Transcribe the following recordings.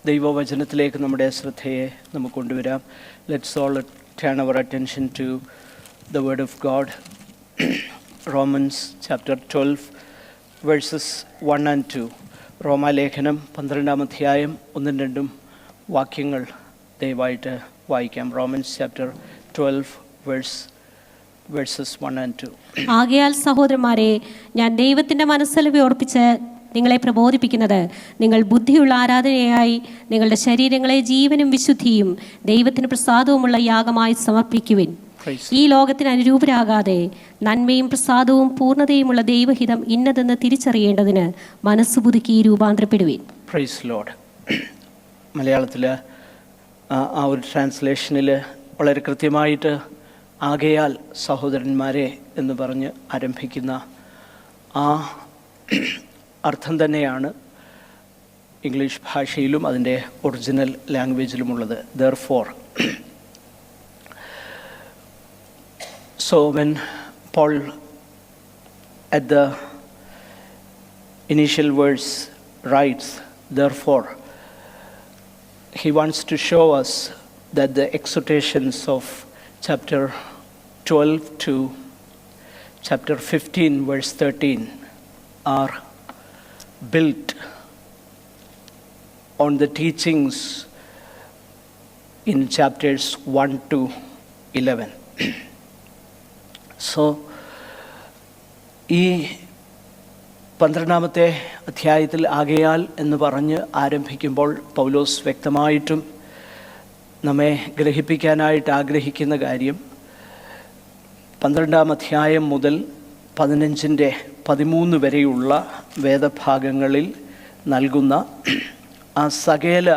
ദൈവവചനത്തിലേക്ക് നമ്മുടെ ശ്രദ്ധയെ നമുക്ക് കൊണ്ടുവരാം. Let's all turn our attention to the word of God. Romans chapter 12 verses 1 and 2. റോമാലേഖനം 12-ാം അധ്യായം 1-2 വാക്യങ്ങൾ ദയവായിട്ട് വായിക്കാം. Romance chapter 12 verses 1 and 2. ആകയാൽ സഹോദരന്മാരെ, ഞാൻ ദൈവത്തിൻ്റെ മനസ്സലിവ് ഓർപ്പിച്ച് നിങ്ങളെ പ്രബോധിപ്പിക്കുന്നത്, നിങ്ങൾ ബുദ്ധിയുള്ള ആരാധനയായി നിങ്ങളുടെ ശരീരങ്ങളെ ജീവനും വിശുദ്ധിയും ദൈവത്തിന് പ്രസാദവുമുള്ള യാഗമായി സമർപ്പിക്കുവിൻ. ഈ ലോകത്തിന് അനുരൂപരാകാതെ നന്മയും പ്രസാദവും പൂർണ്ണതയുമുള്ള ദൈവഹിതം ഇന്നതെന്ന് തിരിച്ചറിയേണ്ടതിന് മനസ്സ് പുതുക്കി രൂപാന്തരപ്പെടുവിൻ. Praise Lord. മലയാളത്തിൽ ആ ഒരു ട്രാൻസ്ലേഷനിൽ വളരെ കൃത്യമായിട്ട് ആകയാൽ സഹോദരന്മാരെ എന്ന് പറഞ്ഞ് ആരംഭിക്കുന്ന ആ അർത്ഥം തന്നെയാണ് ഇംഗ്ലീഷ് ഭാഷയിലും അതിൻ്റെ original ലാംഗ്വേജിലുമുള്ളത്. Therefore. So when Paul at the initial verse writes, therefore, he wants to show us that the exhortations of chapter 12 to chapter 15 verse 13 are built on the teachings in chapters 1 to 11. So, ഈ 12-ാമത്തെ അധ്യായത്തിൽ ആകയാൽ എന്ന് പറഞ്ഞ് ആരംഭിക്കുമ്പോൾ പൗലോസ് വ്യക്തമായിട്ടും നമ്മെ ഗ്രഹിപ്പിക്കാനായിട്ട് ആഗ്രഹിക്കുന്ന കാര്യം 12-ാം അധ്യായം മുതൽ 15-ന്റെ 13 വരെയുള്ള വേദഭാഗങ്ങളിൽ നൽകുന്ന ആ സകല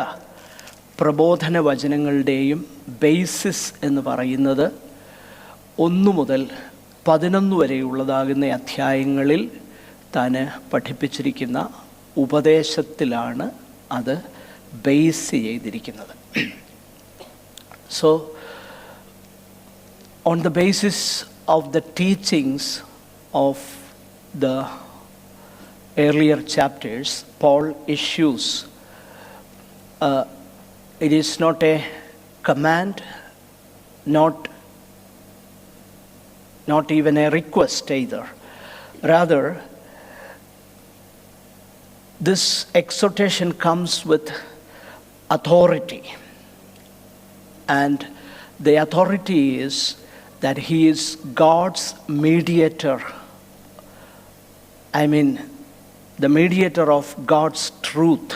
പ്രബോധന വചനങ്ങളുടെയും ബേസിസ് എന്ന് പറയുന്നത് 1 മുതൽ 11 വരെയുള്ളതാകുന്ന അധ്യായങ്ങളിൽ താൻ പഠിപ്പിച്ചിരിക്കുന്ന ഉപദേശത്തിലാണ് അത് ബേസ് ചെയ്തിരിക്കുന്നത്. So on the basis of the teachings of the earlier chapters, Paul issues, it is not a command, not even a request either. Rather, this exhortation comes with authority, and the authority is that he is God's mediator. I mean, the mediator of God's truth.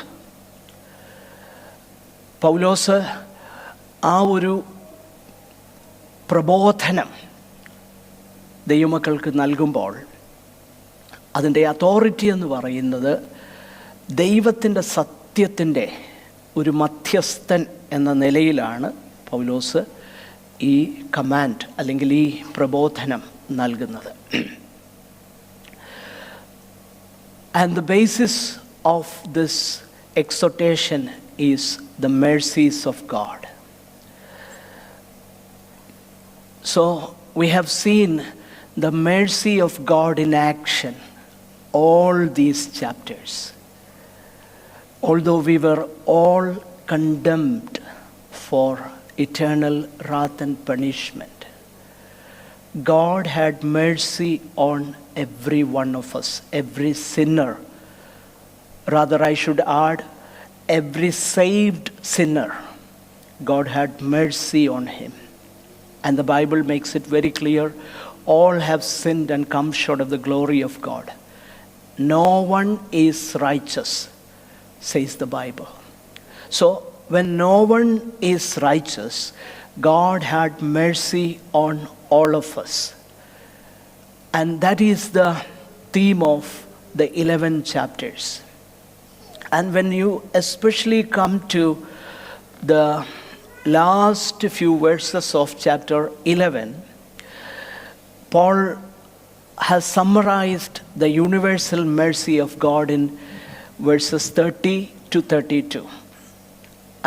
പൗലോസ് ആ ഒരു പ്രബോധനം ദൈവമക്കൾക്ക് നൽകുമ്പോൾ അതിൻ്റെ authority എന്ന് പറയുന്നത് ദൈവത്തിൻ്റെ സത്യത്തിൻ്റെ ഒരു മധ്യസ്ഥൻ എന്ന നിലയിലാണ് പൗലോസ് ഈ കമാൻഡ് അല്ലെങ്കിൽ ഈ പ്രബോധനം നൽകുന്നത്. And the basis of this exhortation is the mercies of God. So we have seen the mercy of God in action all these chapters. Although we were all condemned for eternal wrath and punishment, God had mercy on every one of us, every sinner. Rather, I should add, every saved sinner. God had mercy on him. And the Bible makes it very clear, all have sinned and come short of the glory of God. No one is righteous, says the Bible. So, when no one is righteous, God had mercy on all of us. And that is the theme of the 11 chapters. And when you especially come to the last few verses of chapter 11, Paul has summarized the universal mercy of God in verses 30 to 32.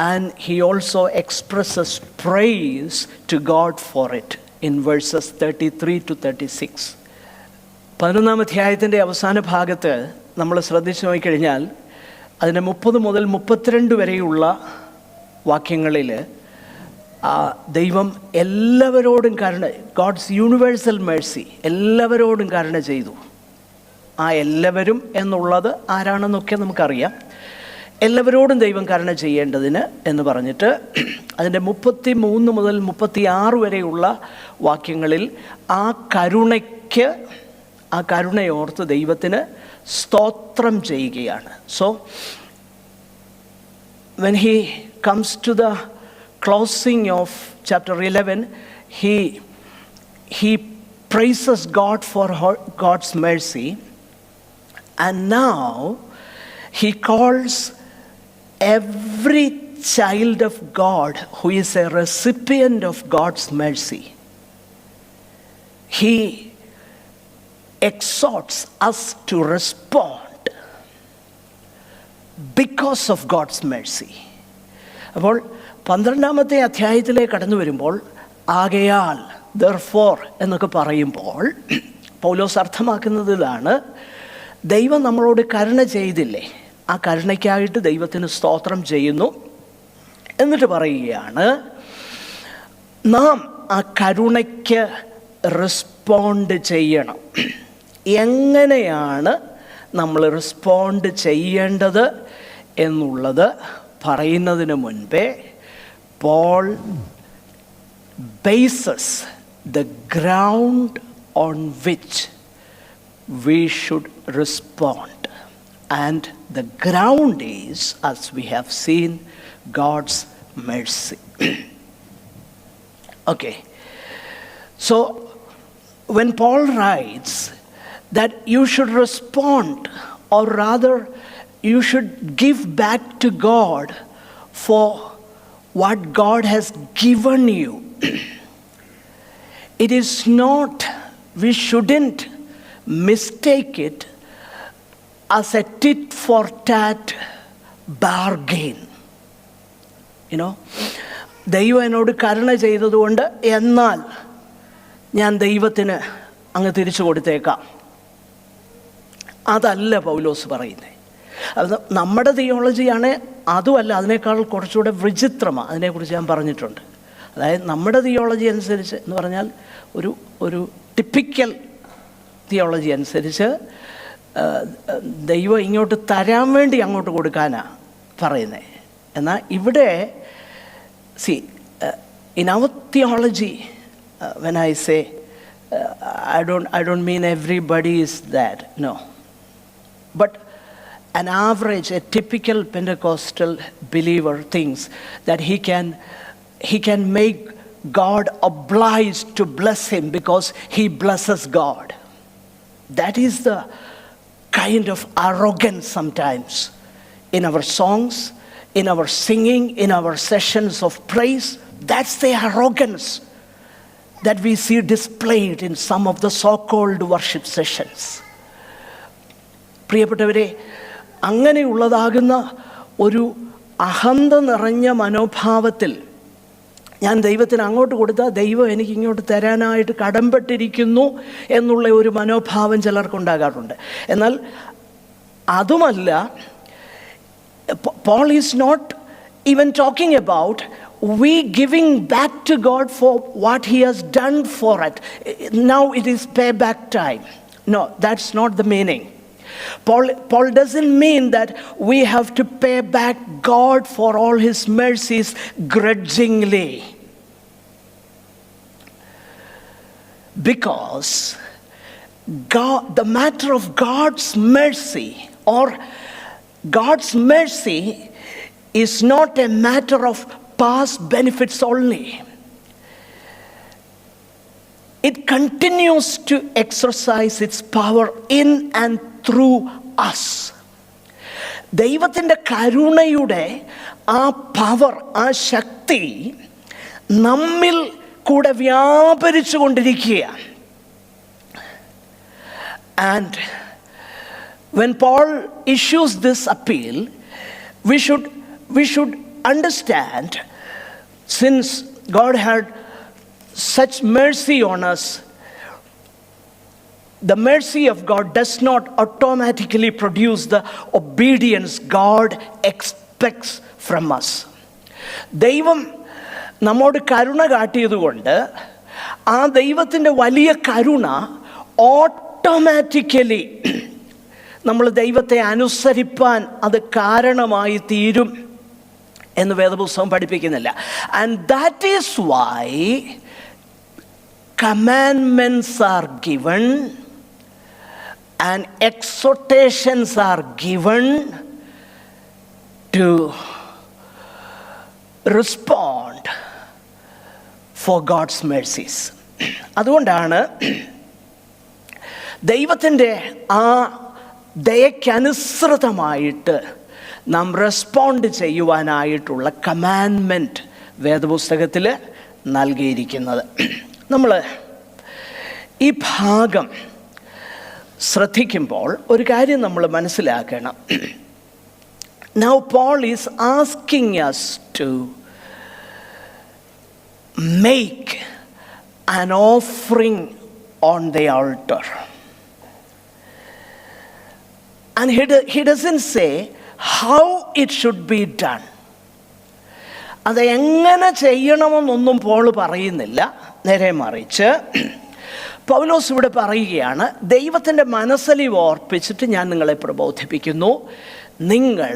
And he also expresses praise to God for it in verses 33 to 36. 11-ാം അധ്യായത്തിൻ്റെ അവസാന ഭാഗത്ത് നമ്മൾ ശ്രദ്ധിച്ചു നോക്കിക്കഴിഞ്ഞാൽ അതിൻ്റെ 30 മുതൽ 32 വരെയുള്ള വാക്യങ്ങളിൽ ദൈവം എല്ലാവരോടും ഗോഡ്സ് യൂണിവേഴ്സൽ മേഴ്സി എല്ലാവരോടും കരുണ ചെയ്തു. ആ എല്ലാവരും എന്നുള്ളത് ആരാണെന്നൊക്കെ നമുക്കറിയാം. എല്ലാവരോടും ദൈവം കരുണ ചെയ്യേണ്ടതിന് എന്ന് പറഞ്ഞിട്ട് അതിൻ്റെ 33 മുതൽ 36 വരെയുള്ള വാക്യങ്ങളിൽ ആ കരുണയോർത്ത് ദൈവത്തിന് സ്തോത്രം ചെയ്യുകയാണ്. So when he comes to the closing of chapter 11, he praises God for God's mercy, and now he calls every child of God who is a recipient of God's mercy. He exhorts us to respond because of God's mercy. അപ്പോൾ 12-ാമത്തെ അധ്യായത്തിലേക്ക് കടന്നു വരുമ്പോൾ ആകയാൽ therefore എന്നൊക്കെ പറയുമ്പോൾ പൗലോസ് അർത്ഥമാക്കുന്നത് ഇതാണ്: ദൈവം നമ്മളോട് കരുണ ചെയ്തില്ലേ, ആ കരുണയ്ക്കായിട്ട് ദൈവത്തിന് സ്തോത്രം ചെയ്യുന്നു. എന്നിട്ട് പറയുകയാണ്, നാം ആ കരുണയ്ക്ക് റെസ്പോണ്ട് ചെയ്യണം. എങ്ങനെയാണ് നമ്മൾ റെസ്പോണ്ട് ചെയ്യേണ്ടത് എന്നുള്ളത് പറയുന്നതിന് മുൻപേ Paul bases the ground on which we should respond, and the ground is, as we have seen, God's mercy. Okay, so when Paul writes that you should respond, or rather you should give back to God for what God has given you, it is not, we shouldn't mistake it as a tit for tat bargain. ദൈവം എന്നോട് കരുണ ചെയ്തതുകൊണ്ട് എന്നാൽ ഞാൻ ദൈവത്തിന് അങ്ങ് തിരിച്ചു കൊടുത്തേക്കാം. അതല്ല പൗലോസ് പറയുന്നത്. അത് നമ്മുടെ തിയോളജിയാണ്. അതുമല്ല, അതിനേക്കാൾ കുറച്ചുകൂടെ വിചിത്രമാണ്. അതിനെക്കുറിച്ച് ഞാൻ പറഞ്ഞിട്ടുണ്ട്. അതായത് നമ്മുടെ തിയോളജി അനുസരിച്ച് എന്ന് പറഞ്ഞാൽ ഒരു ടിപ്പിക്കൽ തിയോളജി അനുസരിച്ച് ദൈവം ഇങ്ങോട്ട് തരാൻ വേണ്ടി അങ്ങോട്ട് കൊടുക്കാനാണ് പറയുന്നത്. എന്നാൽ ഇവിടെ in our theology, when I say I don't mean everybody is that, no, but an average, a typical Pentecostal believer thinks that he can make God obliged to bless him because he blesses God. That is the kind of arrogance sometimes in our songs, in our singing, in our sessions of praise. That's the arrogance that we see displayed in some of the so-called worship sessions. പ്രിയപ്പെട്ടവരെ, അങ്ങനെയുള്ളതാകുന്ന ഒരു അഹന്ത നിറഞ്ഞ മനോഭാവത്തിൽ ഞാൻ ദൈവത്തിന് അങ്ങോട്ട് കൊടുത്താൽ ദൈവം എനിക്ക് ഇങ്ങോട്ട് തരാനായിട്ട് കടംപെട്ടിരിക്കുന്നു എന്നുള്ള ഒരു മനോഭാവം ചിലർക്കുണ്ടാകാറുണ്ട്. എന്നാൽ അതുമല്ല, Paul is not even talking about we giving back to God for what he has done for it. Now it is payback time. No, that's not the meaning. Paul doesn't mean that we have to pay back God for all his mercies grudgingly. Because God, the matter of God's mercy, or God's mercy is not a matter of past benefits only. It continues to exercise its power in and through us. ദൈവത്തിൻ്റെ കരുണയുടെ ആ power, ആ ശക്തി നമ്മിൽ കൂടെ വ്യാപരിച്ചു കൊണ്ടിരിക്കുകയാണ്. And when Paul issues this appeal, we should understand, since God had such mercy on us, the mercy of God does not automatically produce the obedience God expects from us. ദൈവം നമ്മോട് കരുണ കാട്ടിയതുകൊണ്ട് ആ ദൈവത്തിൻ്റെ വലിയ കരുണ automatically നമ്മൾ ദൈവത്തെ അനുസരിപ്പാൻ അത് കാരണമായി തീരും എന്ന് വേദപുസ്തകം പഠിപ്പിക്കുന്നില്ല. And that is why commandments are given and exhortations are given to respond for God's mercies. അതുകൊണ്ടാണ് ദൈവത്തിൻ്റെ ആ ദയക്കനുസൃതമായിട്ട് നാം റെസ്പോണ്ട് ചെയ്യുവാനായിട്ടുള്ള കമാൻഡ്മെൻറ്റ് വേദപുസ്തകത്തിൽ നൽകിയിരിക്കുന്നത്. നമ്മൾ ഈ ഭാഗം ശ്രദ്ധിക്കുമ്പോൾ ഒരു കാര്യം നമ്മൾ മനസ്സിലാക്കണം. Now Paul is asking us to make an offering on the altar. And he doesn't say how it should be done. അത് എങ്ങനെ ചെയ്യണമെന്നൊന്നും പോൾ പറയുന്നില്ല. നേരെ മറിച്ച് പൗലോസ് ഇവിടെ പറയുകയാണ്, ദൈവത്തിൻ്റെ മനസ്സലിവ് ഓർപ്പിച്ചിട്ട് ഞാൻ നിങ്ങളെ പ്രബോധിപ്പിക്കുന്നു, നിങ്ങൾ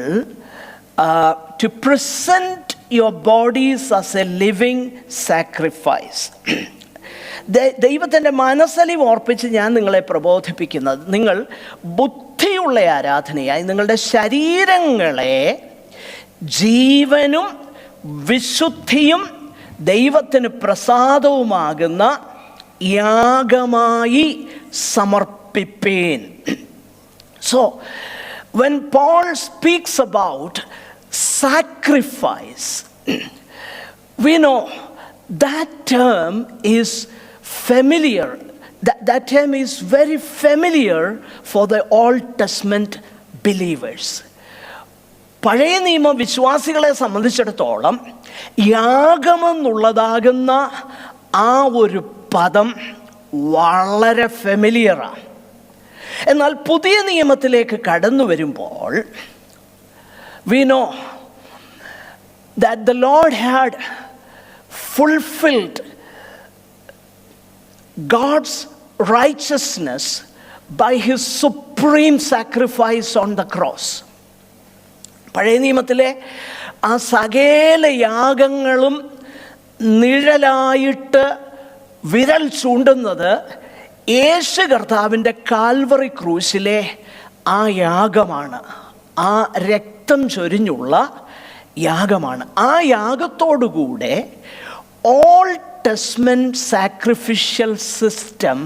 to present your bodies as a living sacrifice. ദൈവത്തിൻ്റെ മനസ്സലിവ് ഓർപ്പിച്ച് ഞാൻ നിങ്ങളെ പ്രബോധിപ്പിക്കുന്നത്, നിങ്ങൾ ബുദ്ധിയുള്ള ആരാധനയായി നിങ്ങളുടെ ശരീരങ്ങളെ ജീവനും വിശുദ്ധിയും ദൈവത്തിന് പ്രസാദവുമാകുന്ന യാഗമായി സമർപ്പിപ്പേൻ. So when Paul speaks about sacrifice, we know that term is familiar. That term is very familiar for the Old Testament believers. പഴയ നിയമ വിശ്വാസികളെ സംബന്ധിച്ചിടത്തോളം യാഗമെന്നുള്ളതാകുന്ന ആ ഒരു പദം വളരെ ഫെമിലിയറാണ്. എന്നാൽ പുതിയ നിയമത്തിലേക്ക് കടന്നു വരുമ്പോൾ we know that the Lord had fulfilled God's righteousness by his supreme sacrifice on the cross. പഴയ നിയമത്തിലെ ആ സകല യാഗങ്ങളും നിഴലായിട്ട് വിരൽ ചൂണ്ടുന്നത് യേശു കർത്താവിൻ്റെ കാൽവറി ക്രൂശിലെ ആ യാഗമാണ്, ആ രക്തം ചൊരിഞ്ഞുള്ള യാഗമാണ്. ആ യാഗത്തോടുകൂടെ Old Testament sacrificial system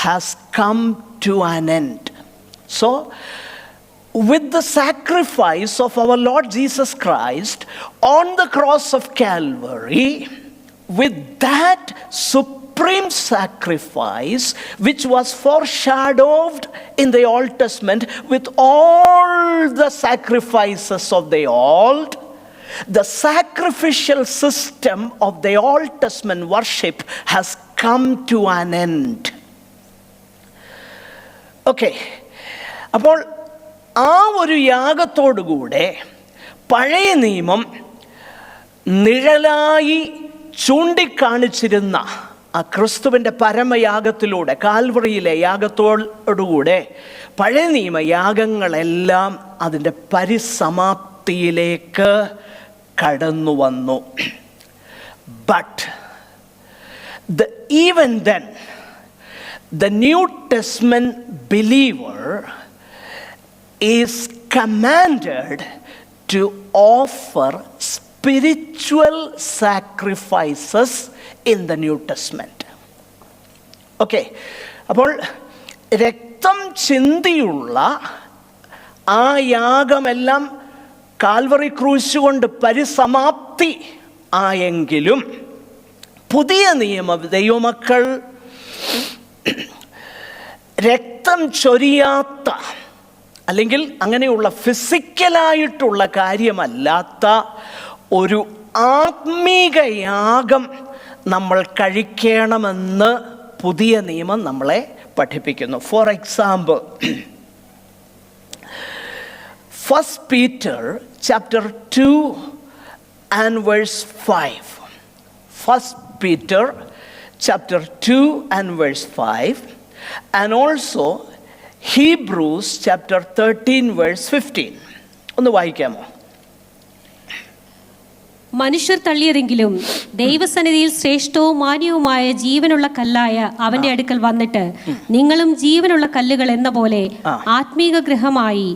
has come to an end. So with the sacrifice of our Lord Jesus Christ on the cross of Calvary, with that supreme sacrifice which was foreshadowed in the Old Testament, with all the sacrifices of the old, the sacrificial system of the Old Testament worship has come to an end. Okay, അപ്പോൾ ആ ഒരു യാഗത്തോടുകൂടെ പഴയ നിയമം നിഴലായി ചൂണ്ടിക്കാണിച്ചിരുന്ന ആ ക്രിസ്തുവിൻ്റെ പരമയാഗത്തിലൂടെ, കാൽവറിയിലെ യാഗത്തോടുകൂടെ പഴയ നിയമ യാഗങ്ങളെല്ലാം അതിൻ്റെ പരിസമാപ്തിയിലേക്ക് കടന്നു വന്നു. But even then the New Testament believer is commanded to offer spiritual sacrifices in the New Testament. Okay, അപ്പോൾ രക്തം ചിന്തിയുള്ള ആ യാഗമെല്ലാം കാൽവറി ക്രൂശ് കൊണ്ട് പരിസമാപ്തി ആയെങ്കിലും പുതിയ നിയമ ദൈവമക്കൾ രക്തം ചൊരിയാത്ത, അല്ലെങ്കിൽ അങ്ങനെയുള്ള ഫിസിക്കലായിട്ടുള്ള കാര്യമല്ലാത്ത ഒരു ആത്മീക യാഗം നമ്മൾ കഴിക്കണമെന്ന് പുതിയ നിയമം നമ്മളെ പഠിപ്പിക്കുന്നു. For example, 1 Peter chapter 2 and verse 5. 1 Peter chapter 2 and verse 5, and also Hebrews chapter 13 verse 15. ഒന്ന് വായിക്കാമോ? മനുഷ്യർ തള്ളിയതെങ്കിലും ദൈവസന്നിധിയിൽ ശ്രേഷ്ഠവും മാന്യവുമായ ജീവനുള്ള കല്ലായ അവന്റെ അടുക്കൽ വന്നിട്ട് നിങ്ങളും ജീവനുള്ള കല്ലുകൾ എന്ന പോലെ ആത്മീക ഗൃഹമായി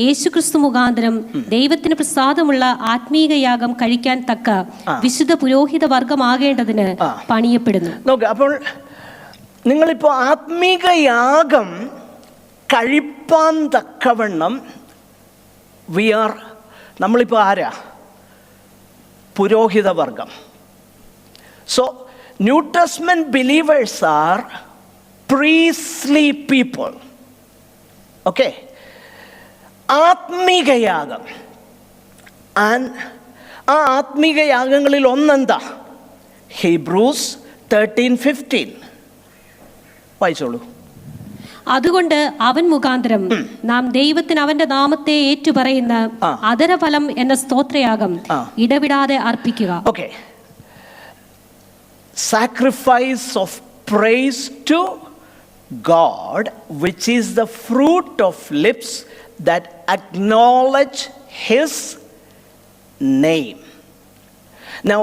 യേശുക്രിസ്തു മുഖാന്തരം ദൈവത്തിന് പ്രസാദമുള്ള ആത്മീക യാഗം കഴിക്കാൻ തക്ക വിശുദ്ധ പുരോഹിത വർഗമാകേണ്ടതിന് പണിയപ്പെടുന്നു. അപ്പോൾ നിങ്ങളിപ്പോൾ ആത്മീക യാഗം കഴിപ്പാൻ തക്കവണ്ണം നമ്മളിപ്പോൾ ആരാ? പുരോഹിത വർഗം. So New Testament believers are priestly people. Okay, ആത്മീകയാഗം. ആൻഡ് ആ ആത്മീകയാഗങ്ങളിൽ ഒന്നെന്താ? ഹീബ്രൂസ് 13:15 വായിച്ചോളൂ. അതുകൊണ്ട് അവൻ മുഖാന്തരം നാം ദൈവത്തിന് അവന്റെ നാമത്തെ ഏറ്റുപറയുന്ന അധരഫലം എന്ന സ്തോത്രയാഗം ഇടവിടാതെ അർപ്പിക്കുക. Okay, sacrifice of praise to God which is the fruit of lips that acknowledge his name. Now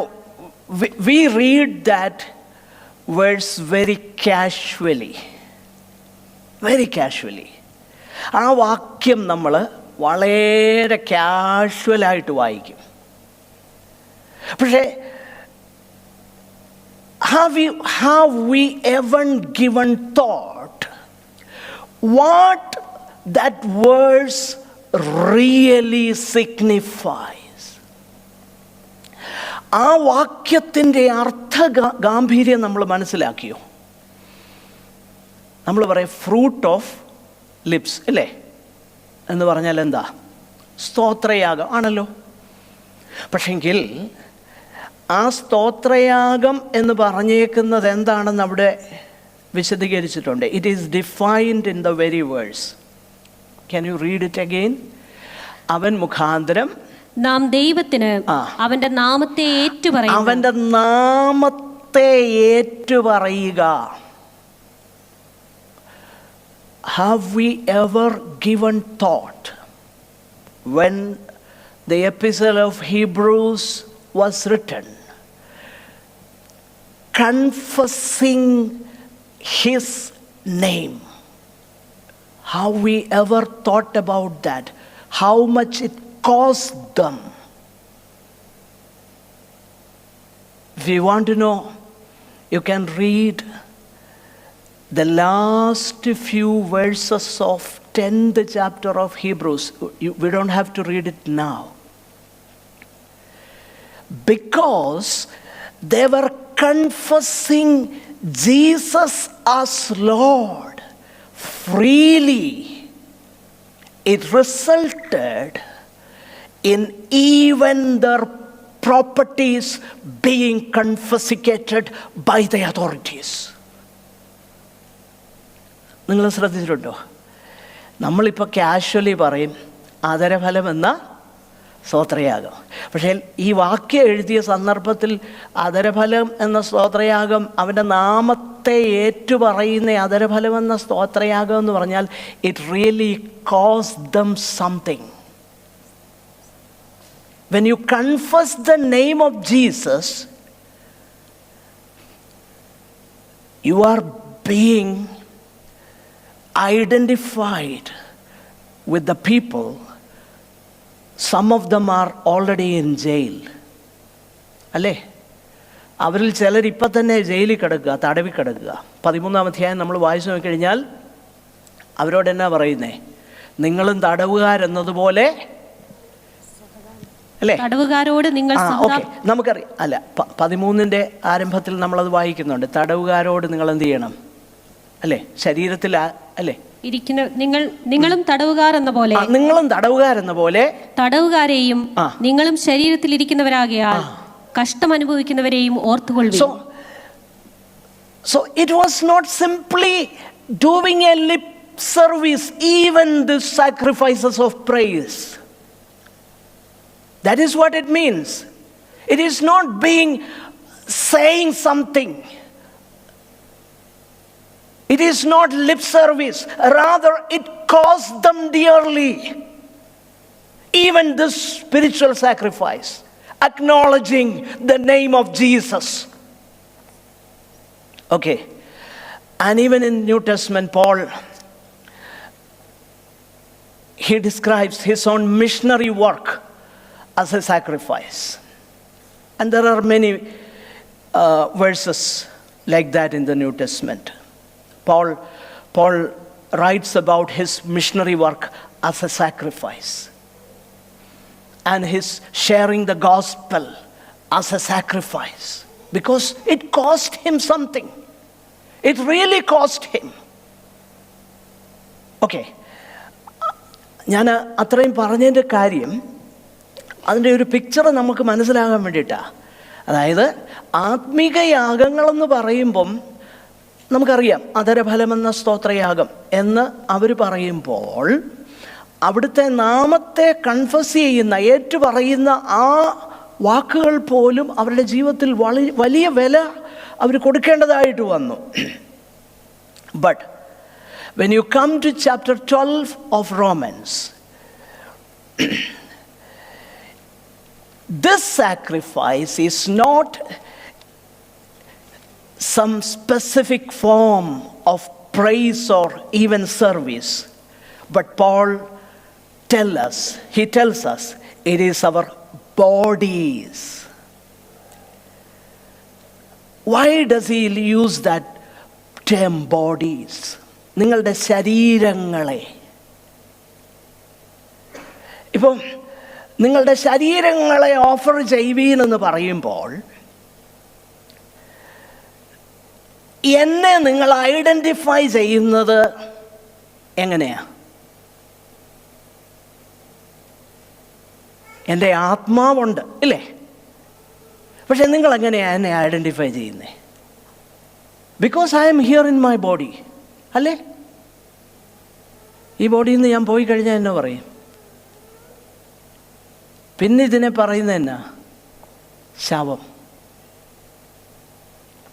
we read that verse very casually. ആ വാക്യം നമ്മൾ വളരെ കാഷ്വലായിട്ട് വായിക്കും. പക്ഷേ have we ever given thought what that verse really signifies? ആ വാക്യത്തിൻ്റെ അർത്ഥ ഗാംഭീര്യം നമ്മൾ മനസ്സിലാക്കിയോ? നമ്മൾ പറയും ഫ്രൂട്ട് ഓഫ് ലിപ്സ് അല്ലേ എന്ന് പറഞ്ഞാൽ എന്താ? സ്തോത്രയാഗം ആണല്ലോ. പക്ഷെങ്കിൽ ആ സ്തോത്രയാഗം എന്ന് പറഞ്ഞേക്കുന്നത് എന്താണെന്ന് അവിടെ വിശദീകരിച്ചിട്ടുണ്ട്. It is defined in the very verse. Can you read it again? അവൻ മുഖാന്തരം നാം ദൈവത്തിന് അവന്റെ നാമത്തെ ഏറ്റുപറയുക. അവന്റെ നാമത്തെ ഏറ്റുപറയുക. Have we ever given thought when the epistle of Hebrews was written, confessing his name? Have we ever thought about that? How much it cost them? If you want to know, you can read the last few verses of 10th chapter of Hebrews. We don't have to read it now. Because they were confessing Jesus as Lord freely, it resulted in even their properties being confiscated by the authorities. നിങ്ങൾ ശ്രദ്ധിച്ചിട്ടുണ്ടോ? നമ്മളിപ്പോൾ casually പറയും ആദരഫലം എന്ന സ്തോത്രയാഗം. പക്ഷേ ഈ വാക്യം എഴുതിയ സന്ദർഭത്തിൽ ആദരഫലം എന്ന സ്തോത്രയാഗം, അവൻ്റെ നാമത്തെ ഏറ്റുപറയുന്ന ആദരഫലം എന്ന സ്തോത്രയാഗം എന്ന് പറഞ്ഞാൽ it really cost dum something. When you confess the name of Jesus, you are being identified with the people. Some of them are already in jail. അല്ലേ? അവരിൽ ചിലർ ഇപ്പം തന്നെ ജയിലിൽ കിടക്കുക, തടവി കിടക്കുക. 13-ാം അധ്യായം നമ്മൾ വായിച്ചു നോക്കിക്കഴിഞ്ഞാൽ അവരോട് എന്നാ പറയുന്നേ? നിങ്ങളും തടവുകാരെന്നതുപോലെ അല്ലേ? തടവുകാരോട് നിങ്ങൾ നമുക്കറിയാം അല്ല, 13-ന്റെ ആരംഭത്തിൽ നമ്മളത് വായിക്കുന്നുണ്ട്. തടവുകാരോട് നിങ്ങൾ എന്ത് ചെയ്യണം അല്ലേ? ശരീരത്തിൽ അല്ലേ നിങ്ങളും തടവുകാരെന്ന പോലെ, നിങ്ങളും തടവുകാരെന്ന പോലെ തടവുകാരെയും നിങ്ങളും ശരീരത്തിൽ ഇരിക്കുന്നവരാകയാൽ കഷ്ടം അനുഭവിക്കുന്നവരെയും ഓർത്തുകൊള്ളുവിൻ. So it was not simply doing a lip service, even the sacrifices of praise. That is what it means. It is not saying something. It is not lip service. Rather, it cost them dearly. Even this spiritual sacrifice, acknowledging the name of Jesus. Okay. And even in New Testament, Paul, he describes his own missionary work as a sacrifice. And there are many verses like that in the New Testament. Paul writes about his missionary work as a sacrifice, and his sharing the gospel as a sacrifice, because it cost him something. It really cost him. Okay. ഞാൻ അത്രയും പറഞ്ഞതിൻ്റെ കാര്യം, അതിൻ്റെ ഒരു picture നമുക്ക് മനസ്സിലാകാൻ വേണ്ടിയിട്ടാണ്. അതായത് ആത്മീക യാഗങ്ങളെന്ന് പറയുമ്പം നമുക്കറിയാം, അധരഫലമെന്ന സ്തോത്രയാഗം എന്ന് അവർ പറയുമ്പോൾ അവിടുത്തെ നാമത്തെ കൺഫസ് ചെയ്യുന്ന, ഏറ്റുപറയുന്ന ആ വാക്കുകൾ പോലും അവരുടെ ജീവിതത്തിൽ വലിയ വില അവർ കൊടുക്കേണ്ടതായിട്ട് വന്നു. But when you come to chapter 12 of Romans, this sacrifice is not some specific form of praise or even service, but Paul tells us it is our bodies. Why does he use that term bodies? നിങ്ങളുടെ ശരീരങ്ങളെ. ഇപ്പം നിങ്ങളുടെ ശരീരങ്ങളെ offer ചെയ്യുവീനെന്ന് പറയുമ്പോൾ എന്നെ നിങ്ങൾ identify ചെയ്യുന്നത് എങ്ങനെയാ? എൻ്റെ ആത്മാവുണ്ട് ഇല്ലേ? പക്ഷെ നിങ്ങൾ എങ്ങനെയാണ് എന്നെ ഐഡൻറ്റിഫൈ ചെയ്യുന്നത്? Because I am here in my body, അല്ലേ? ഈ ബോഡിയിൽ നിന്ന് ഞാൻ പോയി കഴിഞ്ഞാൽ എന്നെ പറയും. പിന്നെ ഇതിനെ പറയുന്നത് എന്നാ? ശവം.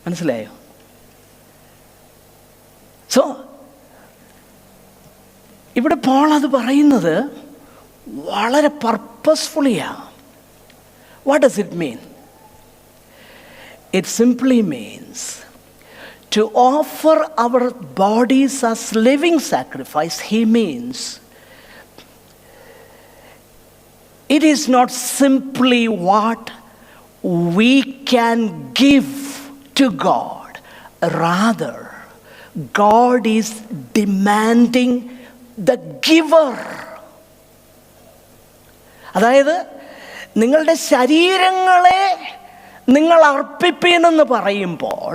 മനസ്സിലായോ? സോ ഇവിടെ പോൾ അത് പറയുന്നത് വളരെ പർപ്പസ്ഫുള്ളിയാണ്. What does it mean? It simply means to offer our bodies as living sacrifice. He means it is not simply what we can give to God. Rather, God is demanding the giver. അതായത് നിങ്ങളുടെ ശരീരങ്ങളെ നിങ്ങൾ അർപ്പിപ്പീനെന്ന് പറയുമ്പോൾ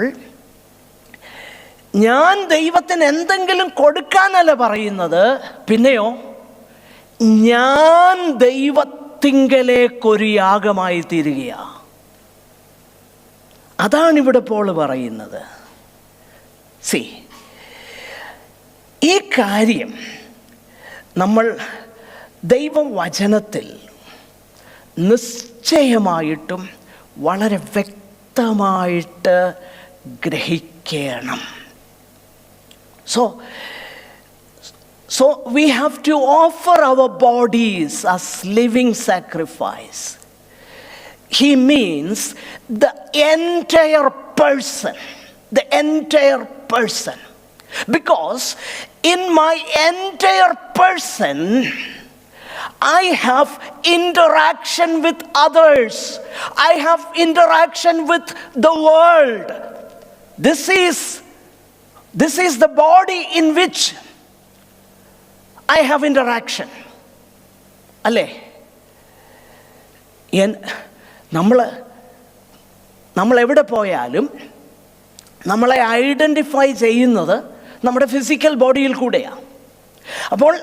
ഞാൻ ദൈവത്തിന് എന്തെങ്കിലും കൊടുക്കാനല്ല പറയുന്നത്. പിന്നെയോ, ഞാൻ ദൈവത്തിങ്കലേക്കൊരു യാഗമായി തീരുകയാണ്. അതാണിവിടെ പോൾ പറയുന്നത്. സി, ഈ കാര്യം നമ്മൾ ദൈവവചനത്തിൽ നിശ്ചയമായിട്ടും വളരെ വ്യക്തമായിട്ട് ഗ്രഹിക്കണം. So we have to offer our bodies as living sacrifice. He means the entire person. Because in my entire person, I have interaction with others. I have interaction with the world. This is the body in which I have interaction. അല്ലേ? നമ്മൾ എവിടെ പോയാലും നമ്മളെ identify ചെയ്യുന്നത് നമ്മുടെ physical ബോഡിയിൽ കൂടെയാണ്. അപ്പോൾ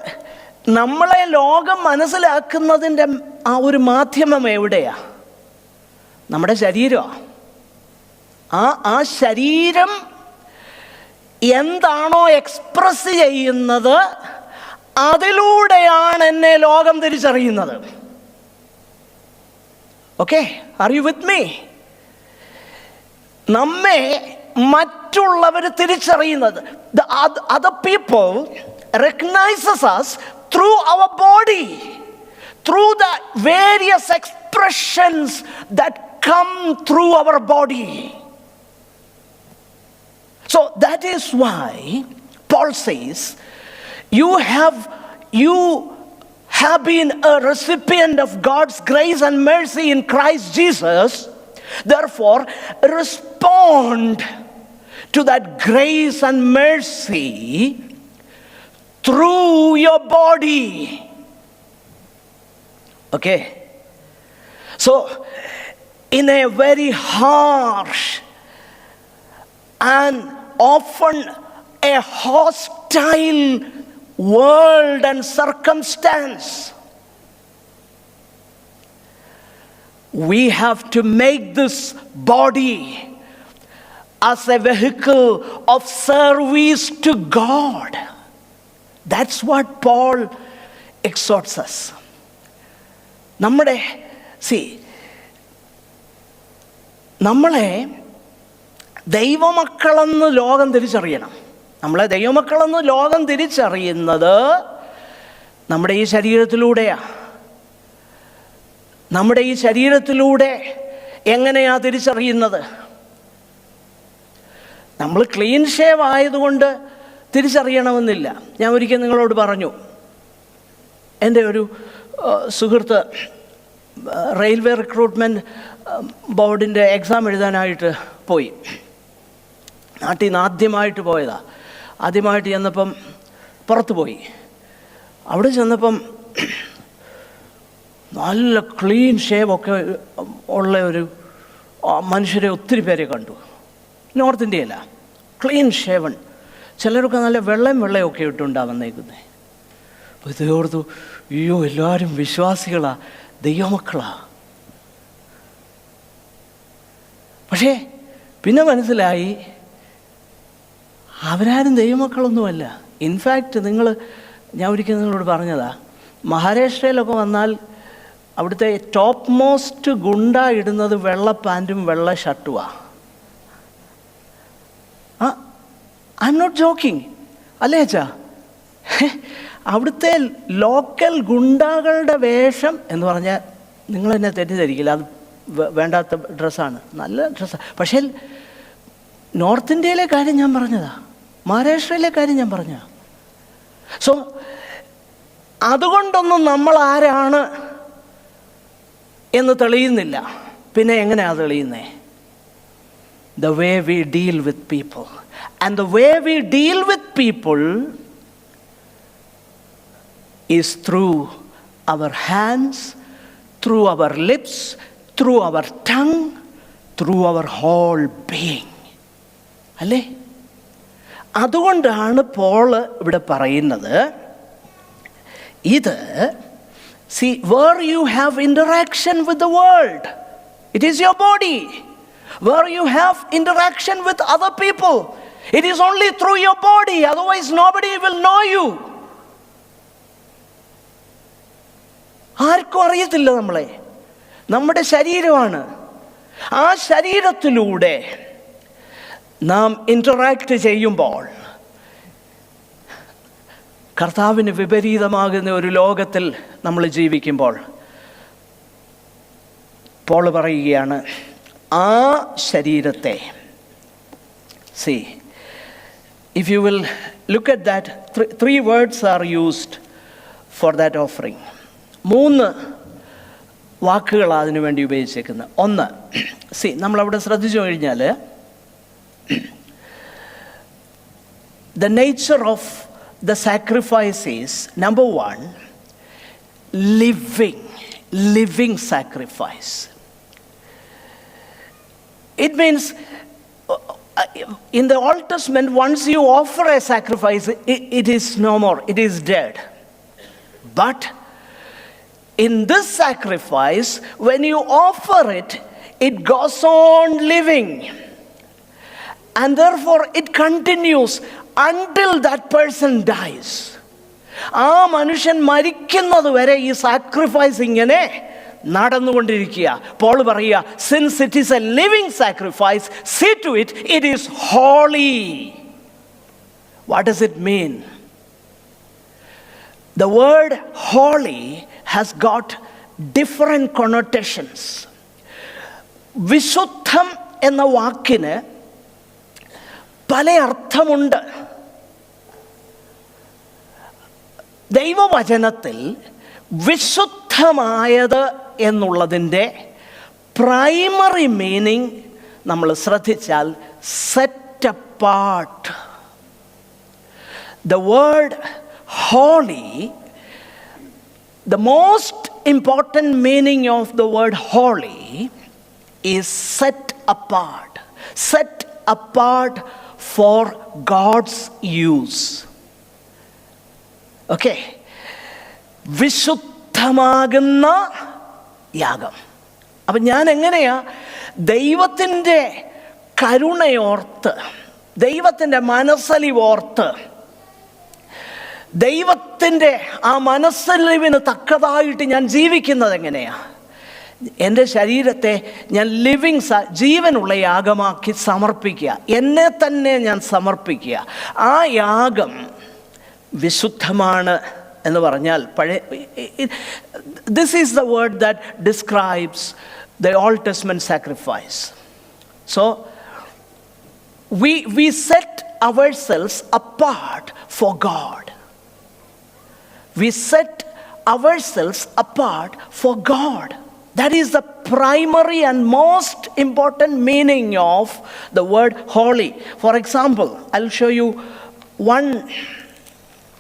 നമ്മളെ ലോകം മനസ്സിലാക്കുന്നതിൻ്റെ ആ ഒരു മാധ്യമം എവിടെയാ? നമ്മുടെ ശരീരമാണ്. ആ ശരീരം എന്താണോ എക്സ്പ്രസ് ചെയ്യുന്നത് അതിലൂടെയാണ് എന്നെ ലോകം തിരിച്ചറിയുന്നത്. Okay, are you with me? നമ്മെ മറ്റുള്ളവർ തിരിച്ചറിയുന്നത്, the other people recognizes us through our body, through the various expressions that come through our body. So that is why Paul says, you have been a recipient of God's grace and mercy in Christ Jesus. Therefore, respond to that grace and mercy through your body. Okay? So, in a very harsh and often a hostile world and circumstance, we have to make this body as a vehicle of service to God. That's what Paul exhorts us. നമ്മളെ ദൈവമക്കളെന്ന് ലോകം തിരിച്ചറിയണം. നമ്മളെ ദൈവമക്കളെന്ന് ലോകം തിരിച്ചറിയുന്നത് നമ്മുടെ ഈ ശരീരത്തിലൂടെയാണ്. നമ്മുടെ ഈ ശരീരത്തിലൂടെ എങ്ങനെയാണ് തിരിച്ചറിയുന്നത്? നമ്മൾ ക്ലീൻ ഷേവ് ആയതുകൊണ്ട് തിരിച്ചറിയണമെന്നില്ല. ഞാൻ ഒരിക്കൽ നിങ്ങളോട് പറഞ്ഞു, എൻ്റെ ഒരു സുഹൃത്ത് റെയിൽവേ റിക്രൂട്ട്മെൻറ്റ് ബോർഡിൻ്റെ എക്സാം എഴുതാനായിട്ട് പോയി. നാട്ടിൽ നിന്ന് ആദ്യമായിട്ട് പോയതാണ്. ആദ്യമായിട്ട് ചെന്നപ്പം പുറത്ത് പോയി. അവിടെ ചെന്നപ്പം നല്ല ക്ലീൻ ഷേവൊക്കെ ഉള്ള ഒരു മനുഷ്യരെ ഒത്തിരി പേരെ കണ്ടു. നോർത്ത് ഇന്ത്യയില ക്ലീൻ ഷേവൺ. ചിലരൊക്കെ നല്ല വെള്ളയൊക്കെ ഇട്ടുണ്ടാകും വന്നേക്കുന്നത്. അപ്പോൾ ഇത് ഓർത്തു, അയ്യോ എല്ലാവരും വിശ്വാസികളാ, ദൈവമക്കളാ. പക്ഷേ പിന്നെ മനസ്സിലായി അവരാരും ദൈവമക്കളൊന്നുമല്ല. ഇൻഫാക്റ്റ് ഞാൻ ഒരിക്കൽ നിങ്ങളോട് പറഞ്ഞതാ, മഹാരാഷ്ട്രയിലൊക്കെ വന്നാൽ അവിടുത്തെ ടോപ്പ് മോസ്റ്റ് ഗുണ്ട ഇടുന്നത് വെള്ള പാൻറ്റും വെള്ള ഷർട്ടുമാണ്. ഐ എം നോട്ട് ജോക്കിങ്, അല്ലേ അച്ഛാ? അവിടുത്തെ ലോക്കൽ ഗുണ്ടകളുടെ വേഷം എന്ന് പറഞ്ഞാൽ നിങ്ങളെന്നെ തെറ്റിദ്ധരിക്കില്ല, അത് വേണ്ടാത്ത ഡ്രസ്സാണ്, നല്ല ഡ്രസ്സാണ്. പക്ഷേ നോർത്ത് ഇന്ത്യയിലെ കാര്യം ഞാൻ പറഞ്ഞതാ, മഹാരാഷ്ട്രയിലെ കാര്യം ഞാൻ പറഞ്ഞതാ. സോ അതുകൊണ്ടൊന്നും നമ്മൾ ആരാണ് എന്ന് തെളിയുന്നില്ല. പിന്നെ എങ്ങനെയാണ് തെളിയുന്നേ? The way we deal with people. And the way we deal with people is through our hands, through our lips, through our tongue, through our whole being. അല്ലേ? അതുകൊണ്ടാണ് പോൾ ഇവിടെ പറയുന്നത്, ഇത് see, where you have interaction with the world, it is your body. Where you have interaction with other people, it is only through your body, otherwise nobody will know you. ആർക്കും അറിയത്തില്ല നമ്മളെ, നമ്മുടെ ശരീരമാണ്. ആ ശരീരത്തിലൂടെ നാം ഇൻറ്ററാക്ട് ചെയ്യുമ്പോൾ കർത്താവിന് വിപരീതമാകുന്ന ഒരു ലോകത്തിൽ നമ്മൾ ജീവിക്കുമ്പോൾ പോൾ പറയുകയാണ്, ആ ശരീരത്തെ, see, if you will look at that, three words are used for that offering. 3 വാക്കുകളാണ് അതിനു വേണ്ടി ഉപയോഗിച്ചേക്കുന്നത്. ഒന്ന്, see, നമ്മളവിടെ ശ്രദ്ധിച്ചു കഴിഞ്ഞാൽ the nature of the sacrifice is, number 1, living sacrifice. It means in the Old Testament, once you offer a sacrifice, it is no more, it is dead. But in this sacrifice, when you offer it, it goes on living. And therefore it continues until that person dies. ആ മനുഷ്യൻ മരിക്കുന്നത് വരെ ഈ sacrifice ഇങ്ങനെ നടന്നുകൊണ്ടിരിക്കുക. Paul പറയുക, since it is a living sacrifice, see to it, it is holy. What does it mean? The word holy has got different connotations. വിശുദ്ധം എന്ന വാക്കിന് പല അർത്ഥമുണ്ട്. ദൈവവചനത്തിൽ വിശുദ്ധമായത് എന്നുള്ളതിൻ്റെ പ്രൈമറി മീനിങ് നമ്മൾ ശ്രദ്ധിച്ചാൽ set apart. The word holy, the most important meaning of the word holy is set apart. Set apart for God's use. Okay. വിശുദ്ധമാകുന്ന യാഗം. അപ്പം ഞാൻ എങ്ങനെയാ ദൈവത്തിൻ്റെ കരുണയോർത്ത്, ദൈവത്തിൻ്റെ മനസ്സലിവോർത്ത്, ദൈവത്തിൻ്റെ ആ മനസ്സലിവിന് തക്കതായിട്ട് ഞാൻ ജീവിക്കുന്നത് എങ്ങനെയാ? എൻ്റെ ശരീരത്തെ ഞാൻ ജീവനുള്ള യാഗമാക്കി സമർപ്പിക്കുക, എന്നെ തന്നെ ഞാൻ സമർപ്പിക്കുക. ആ യാഗം വിശുദ്ധമാണ് എന്ന് പറഞ്ഞാൽ this is the word that describes the Old Testament sacrifice. So we set ourselves apart for God. We set ourselves apart for God. That is the primary and most important meaning of the word holy. For example, I'll show you one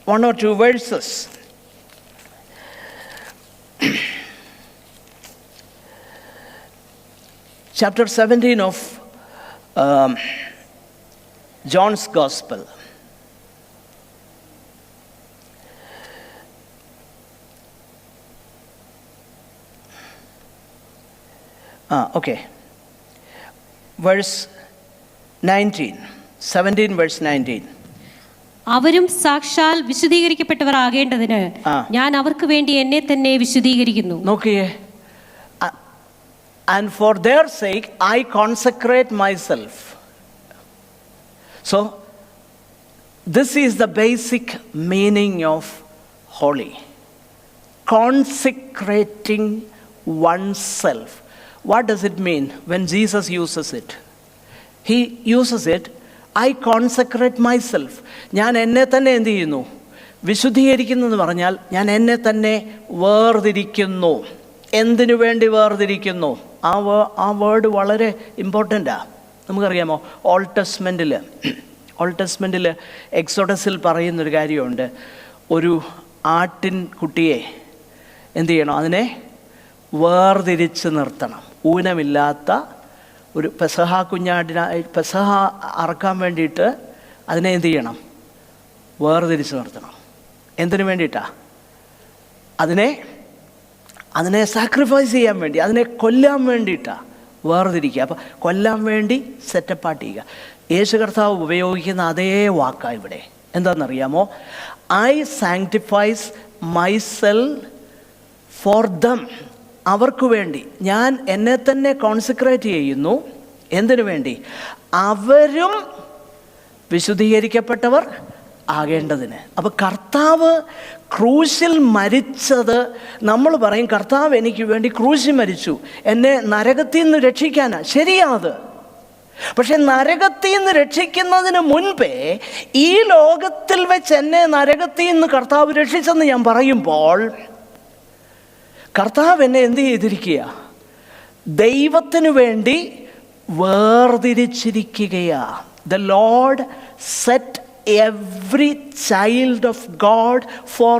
or two verses. Chapter 17 of John's Gospel. Okay. Verse 19. 17 verse 19. അവരും സാക്ഷാൽ വിശുദ്ധീകരിക്കപ്പെട്ടവർ ആകേണ്ടതിന് ഞാൻ അവർക്ക് വേണ്ടി എന്നെ തന്നെ വിശുദ്ധീകരിക്കുന്നു. നോക്കിയേ, and for their sake I consecrate myself. So this is the basic meaning of holy. Consecrating oneself. What does it mean when Jesus uses it? He uses it, I consecrate myself. ഞാൻ എന്നെ തന്നെ എന്ത് ചെയ്യുന്നു? വിശുദ്ധീകരിക്കുന്നു എന്ന് പറഞ്ഞാൽ ഞാൻ എന്നെ തന്നെ വേർതിരിക്കുന്നു. എന്തിനു വേണ്ടി വേർതിരിക്കുന്നു? ആ വേർഡ് വളരെ ഇമ്പോർട്ടൻ്റാണ്. നമുക്കറിയാമോ, ഓൾഡ് ടെസ്റ്റ്മെൻറ്റിൽ എക്സോഡസിൽ പറയുന്നൊരു കാര്യമുണ്ട്. ഒരു ആട്ടിൻ കുട്ടിയെ എന്ത് ചെയ്യണം? അതിനെ വേർതിരിച്ച് നിർത്തണം. ഊനമില്ലാത്ത ഒരു പെസഹ പെസഹ അറക്കാൻ വേണ്ടിയിട്ട് അതിനെ എന്ത് ചെയ്യണം? വേർതിരിച്ച് നിർത്തണം. എന്തിനു വേണ്ടിയിട്ടാണ്? അതിനെ സാക്രിഫൈസ് ചെയ്യാൻ വേണ്ടി, അതിനെ കൊല്ലാൻ വേണ്ടിയിട്ടാണ് വേർതിരിക്കുക. അപ്പം കൊല്ലാൻ വേണ്ടി സെറ്റപ്പാട്ട് ചെയ്യുക. യേശു കർത്താവ് ഉപയോഗിക്കുന്ന അതേ വാക്കാണ് ഇവിടെ. എന്താണെന്നറിയാമോ? I sanctify myself for them. അവർക്ക് വേണ്ടി ഞാൻ എന്നെ തന്നെ കോൺസെൻട്രേറ്റ് ചെയ്യുന്നു. എന്തിനു വേണ്ടി? അവരും വിശുദ്ധീകരിക്കപ്പെട്ടവർ ആകേണ്ടതിന്. അപ്പോൾ കർത്താവ് ക്രൂശിൽ മരിച്ചത്, നമ്മൾ പറയും കർത്താവ് എനിക്ക് വേണ്ടി ക്രൂശിൽ മരിച്ചു, എന്നെ നരകത്തിൽ നിന്ന് രക്ഷിക്കാനാണ്. ശരിയാത്. പക്ഷെ നരകത്തിൽ നിന്ന് രക്ഷിക്കുന്നതിന് മുൻപേ ഈ ലോകത്തിൽ വെച്ച് എന്നെ നരകത്തിൽ നിന്ന് കർത്താവ് രക്ഷിച്ചെന്ന് ഞാൻ പറയുമ്പോൾ കർത്താവ് എന്നെ എന്ത് ചെയ്തിരിക്കുക? ദൈവത്തിനു വേണ്ടി വേർതിരിച്ചിരിക്കുകയാ. The Lord set every child of God for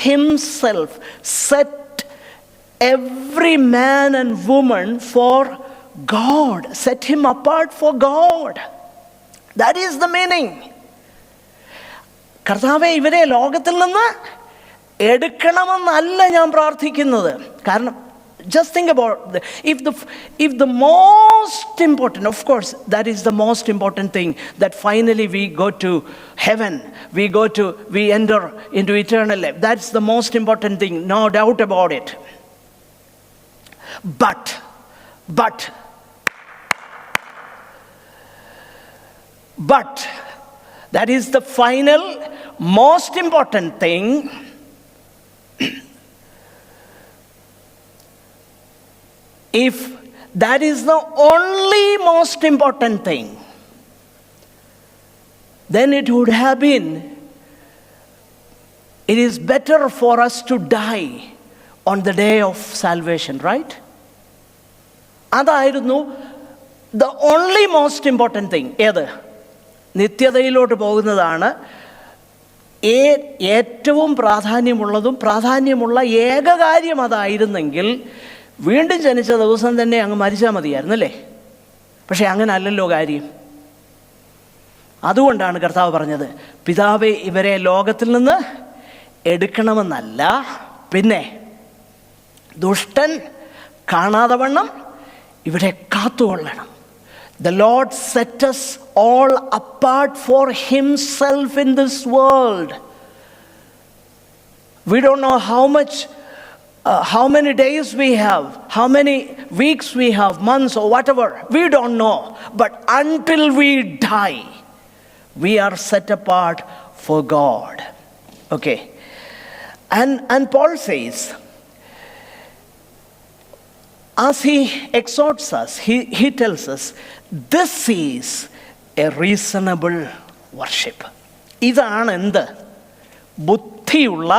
himself, set every man and woman for God, set him apart for God. That is the meaning. കർത്താവേ, ഇവരെ ലോകത്തിൽ നിന്ന് എടുക്കണമെന്നല്ല ഞാൻ പ്രാർത്ഥിക്കുന്നത്. കാരണം Just think about if the most important, of course, that is the most important thing, that finally we go to heaven, we enter into eternal life. That's the most important thing, no doubt about it. But that is the final most important thing. If that is the only most important thing, then it would have been, it is better for us to die on the day of salvation, right? അതായിരുന്നു the only most important thing. ഏത്? നിത്യതയിലോട്ട് പോകുന്നതാണ് ഏറ്റവും പ്രാധാന്യമുള്ള ഏക കാര്യം അതായിരുന്നെങ്കിൽ വീണ്ടും ജനിച്ച ദിവസം തന്നെ അങ്ങ് മരിച്ചാൽ മതിയായിരുന്നല്ലേ? പക്ഷേ അങ്ങനെ അല്ലല്ലോ കാര്യം. അതുകൊണ്ടാണ് കർത്താവ് പറഞ്ഞത്, പിതാവേ ഇവരെ ലോകത്തിൽ നിന്ന് എടുക്കണമെന്നല്ല, പിന്നെ ദുഷ്ടൻ കാണാതെ വണ്ണം ഇവരെ കാത്തുകൊള്ളണം. The Lord set us all apart for himself in this world. We don't know how many days we have, how many weeks we have, months or whatever. We don't know. But until we die, we are set apart for God. Okay. And Paul says, as he exhorts us, he tells us, this is a reasonable worship. ഇതാണ് എന്ത്? ബുദ്ധിയുള്ള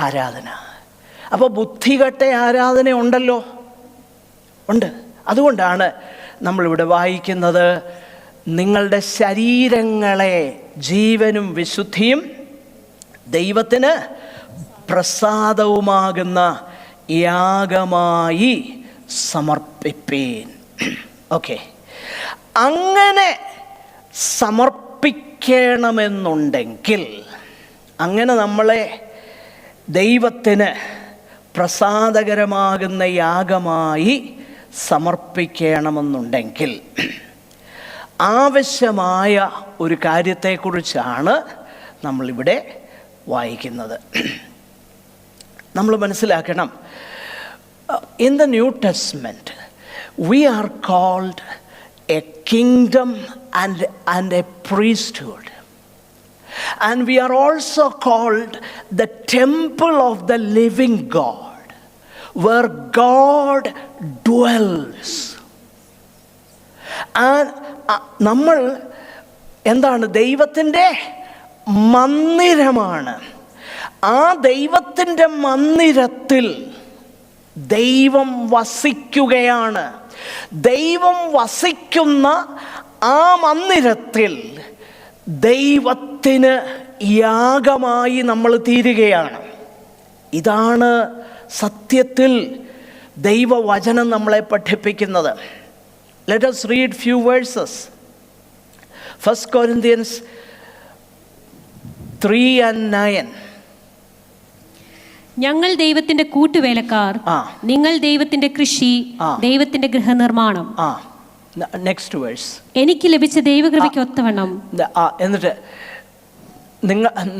ആരാധന. അപ്പോൾ ബുദ്ധികെട്ട ആരാധന ഉണ്ടല്ലോ, ഉണ്ട്. അതുകൊണ്ടാണ് നമ്മളിവിടെ വായിക്കുന്നത്, നിങ്ങളുടെ ശരീരങ്ങളെ ജീവനും വിശുദ്ധിയും ദൈവത്തിന് പ്രസാദവുമാകുന്ന യാഗമായി സമർപ്പിപ്പീൻ. ഓക്കെ, അങ്ങനെ സമർപ്പിക്കണമെന്നുണ്ടെങ്കിൽ, അങ്ങനെ നമ്മളെ ദൈവത്തിന് പ്രസാദകരമാകുന്ന യാഗമായി സമർപ്പിക്കണമെന്നുണ്ടെങ്കിൽ ആവശ്യമായ ഒരു കാര്യത്തെക്കുറിച്ചാണ് നമ്മളിവിടെ വായിക്കുന്നത്. നമ്മൾ മനസ്സിലാക്കണം, in the New Testament we are called a kingdom and a priesthood. And we are also called the temple of the living God, where God dwells. And നമ്മൾ എന്താണ്? ദൈവത്തിൻ്റെ മന്ദിരമാണ്. ആ ദൈവത്തിൻ്റെ മന്ദിരത്തിൽ ദൈവം വസിക്കുകയാണ്. ദൈവം വസിക്കുന്ന ആ മന്ദിരത്തിൽ ദൈവത്തിന് യാഗമായി നമ്മൾ തീരുകയാണ്. ഇതാണ് സത്യത്തിൽ ദൈവവചനം നമ്മളെ പഠിപ്പിക്കുന്നത്. Let us read few verses. 1 Corinthians 3:9. ഞങ്ങൾ ദൈവത്തിന്റെ കൂട്ടുവേലക്കാർ, നിങ്ങൾ ദൈവത്തിന്റെ കൃഷി, ദൈവത്തിന്റെ ഗൃഹനിർമ്മാണം. Next verse. എനിക്ക് ലഭിച്ച ദൈവകൃപയ്ക്ക് ഒത്തവണ്ണം. എന്നിട്ട്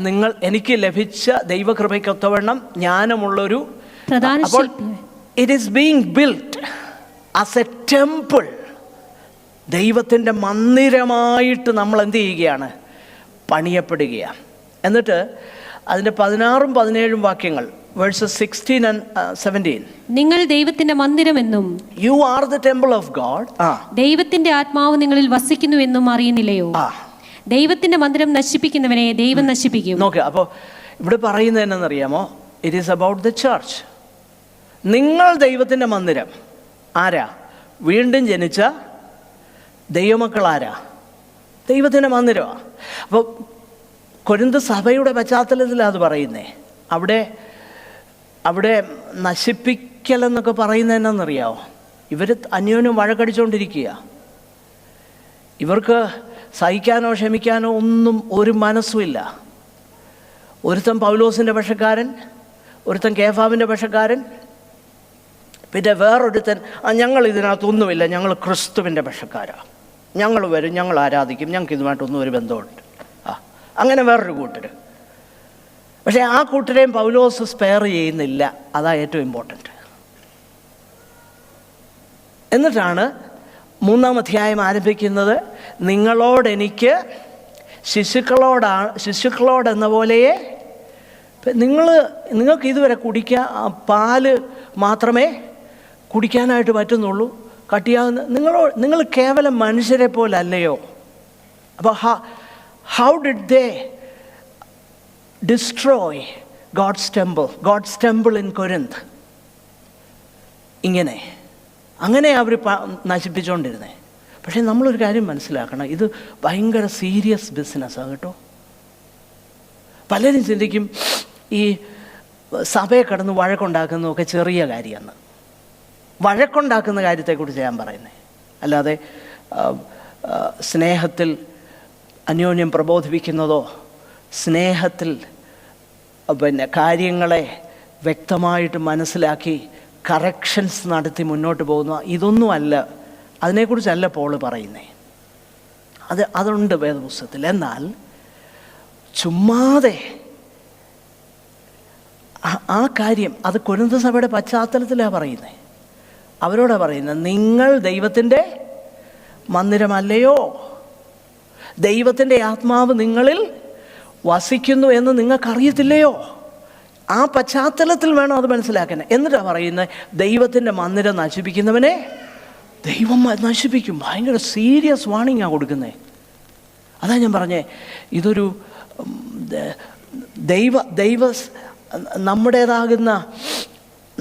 നിങ്ങൾ എനിക്ക് ലഭിച്ച ദൈവകൃപയ്ക്കൊത്തവണ്ണം ജ്ഞാനമുള്ളൊരു പ്രധാന ശില്പി. It is being built as A temple. ദൈവത്തിൻ്റെ മന്ദിരമായിട്ട് നമ്മൾ എന്ത് ചെയ്യുകയാണ്? പണിയപ്പെടുകയാണ്. എന്നിട്ട് അതിൻ്റെ 16ഉം 17ഉം വാക്യങ്ങൾ, verses 16 and 17. നിങ്ങൾ ദൈവത്തിന്റെ മന്ദിരമെന്നും you are the temple of God. ദൈവത്തിന്റെ ആത്മാവ് നിങ്ങളിൽ വസിക്കുന്നുവെന്നും അറിയുന്നില്ലയോ? ദൈവത്തിന്റെ മന്ദിരം നശിപ്പിക്കുന്നവനെ ദൈവം നശിപ്പിക്കും. നോക്കുക, അപ്പോൾ ഇവിടെ പറയുന്നത് എന്നറിയാമോ? It is about the church. നിങ്ങൾ ദൈവത്തിൻ്റെ മന്ദിരം. ആരാ? വീണ്ടും ജനിച്ച ദൈവമക്കൾ. ആരാ? ദൈവത്തിൻ്റെ മന്ദിരമാണ്. അപ്പോൾ കൊരിന്ത് സഭയുടെ പശ്ചാത്തലത്തിലാണ് അത് പറയുന്നേ. അവിടെ നശിപ്പിക്കലെന്നൊക്കെ പറയുന്നത് എന്നാണെന്നറിയാമോ? ഇവർ അന്യോന്യം വഴക്കടിച്ചുകൊണ്ടിരിക്കുക. ഇവർക്ക് സഹിക്കാനോ ക്ഷമിക്കാനോ ഒന്നും ഒരു മനസ്സുമില്ല. ഒരുത്തൻ പൗലോസിൻ്റെ പക്ഷക്കാരൻ, ഒരുത്തൻ കേഫാവിൻ്റെ പക്ഷക്കാരൻ, പിന്നെ വേറൊരുത്തൻ ഞങ്ങൾ ഇതിനകത്തൊന്നുമില്ല, ഞങ്ങൾ ക്രിസ്തുവിൻ്റെ പക്ഷക്കാരാണ്, ഞങ്ങൾ വരും, ഞങ്ങൾ ആരാധിക്കും, ഞങ്ങൾക്ക് ഇതുമായിട്ടൊന്നും ഒരു ബന്ധമുണ്ട്. അങ്ങനെ വേറൊരു കൂട്ടർ. പക്ഷേ ആ കൂട്ടരെയും പൗലോസ് സ്പെയർ ചെയ്യുന്നില്ല. അതാ ഏറ്റവും ഇമ്പോർട്ടൻറ്റ്. എന്നിട്ടാണ് 3-ാം അധ്യായം ആരംഭിക്കുന്നത്. നിങ്ങളോടെനിക്ക് ശിശുക്കളോടെന്ന പോലെയേ, നിങ്ങൾക്ക് ഇതുവരെ പാല് മാത്രമേ കുടിക്കാനായിട്ട് പറ്റുന്നുള്ളൂ, കട്ടിയാകുന്ന നിങ്ങൾ കേവലം മനുഷ്യരെ പോലല്ലയോ. അപ്പോൾ how did they destroy God's temple in Corinth? അങ്ങനെ അവർ നശിപ്പിച്ചുകൊണ്ടിരുന്നത്. പക്ഷേ നമ്മളൊരു കാര്യം മനസ്സിലാക്കണം, ഇത് ഭയങ്കര സീരിയസ് ബിസിനസ്സാണ് കേട്ടോ. പലരും ചിന്തിക്കും ഈ സഭയെ കടന്ന് വഴക്കുണ്ടാക്കുന്നതൊക്കെ ചെറിയ കാര്യമാണ്. വഴക്കുണ്ടാക്കുന്ന കാര്യത്തെക്കുറിച്ച് ഞാൻ പറയുന്നത്, അല്ലാതെ സ്നേഹത്തിൽ അന്യോന്യം പ്രബോധിപ്പിക്കുന്നതോ സ്നേഹത്തിൽ കാര്യങ്ങളെ വ്യക്തമായിട്ട് മനസ്സിലാക്കി കറക്ഷൻസ് നടത്തി മുന്നോട്ട് പോകുന്നു, ഇതൊന്നുമല്ല. അതിനെക്കുറിച്ചല്ല പോൾ പറയുന്നത്. അതുണ്ട് വേദപുസ്തകത്തിൽ. എന്നാൽ ചുമ്മാതെ ആ കാര്യം അത് കൊരിന്ത് സഭയുടെ പശ്ചാത്തലത്തിലാണ് പറയുന്നത്. അവരോടാണ് പറയുന്നത്, നിങ്ങൾ ദൈവത്തിൻ്റെ മന്ദിരമല്ലയോ, ദൈവത്തിൻ്റെ ആത്മാവ് നിങ്ങളിൽ വസിക്കുന്നു എന്ന് നിങ്ങൾക്കറിയത്തില്ലയോ? ആ പശ്ചാത്തലത്തിൽ വേണം അത് മനസ്സിലാക്കാൻ. എന്നിട്ടാണ് പറയുന്നത്, ദൈവത്തിൻ്റെ മന്ദിരം നശിപ്പിക്കുന്നവനെ ദൈവം നശിപ്പിക്കും. ഭയങ്കര സീരിയസ് വാണിങ്ങാണ് കൊടുക്കുന്നത്. അതാ ഞാൻ പറഞ്ഞേ, ഇതൊരു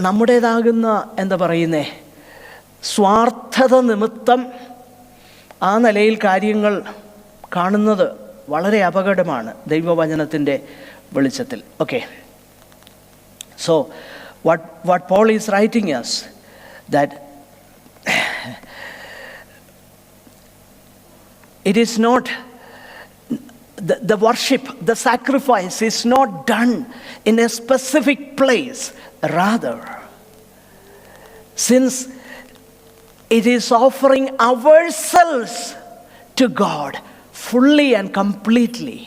നമ്മുടേതാകുന്ന എന്താ പറയുന്നേ, സ്വാർത്ഥത നിമിത്തം ആ നിലയിൽ കാര്യങ്ങൾ കാണുന്നത് വളരെ അപകടമാണ് ദൈവവചനത്തിൻ്റെ വെളിച്ചത്തിൽ. Okay, so what Paul is writing us, that it is not the worship, the sacrifice is not done in a specific place. Rather, since it is offering ourselves to God fully and completely,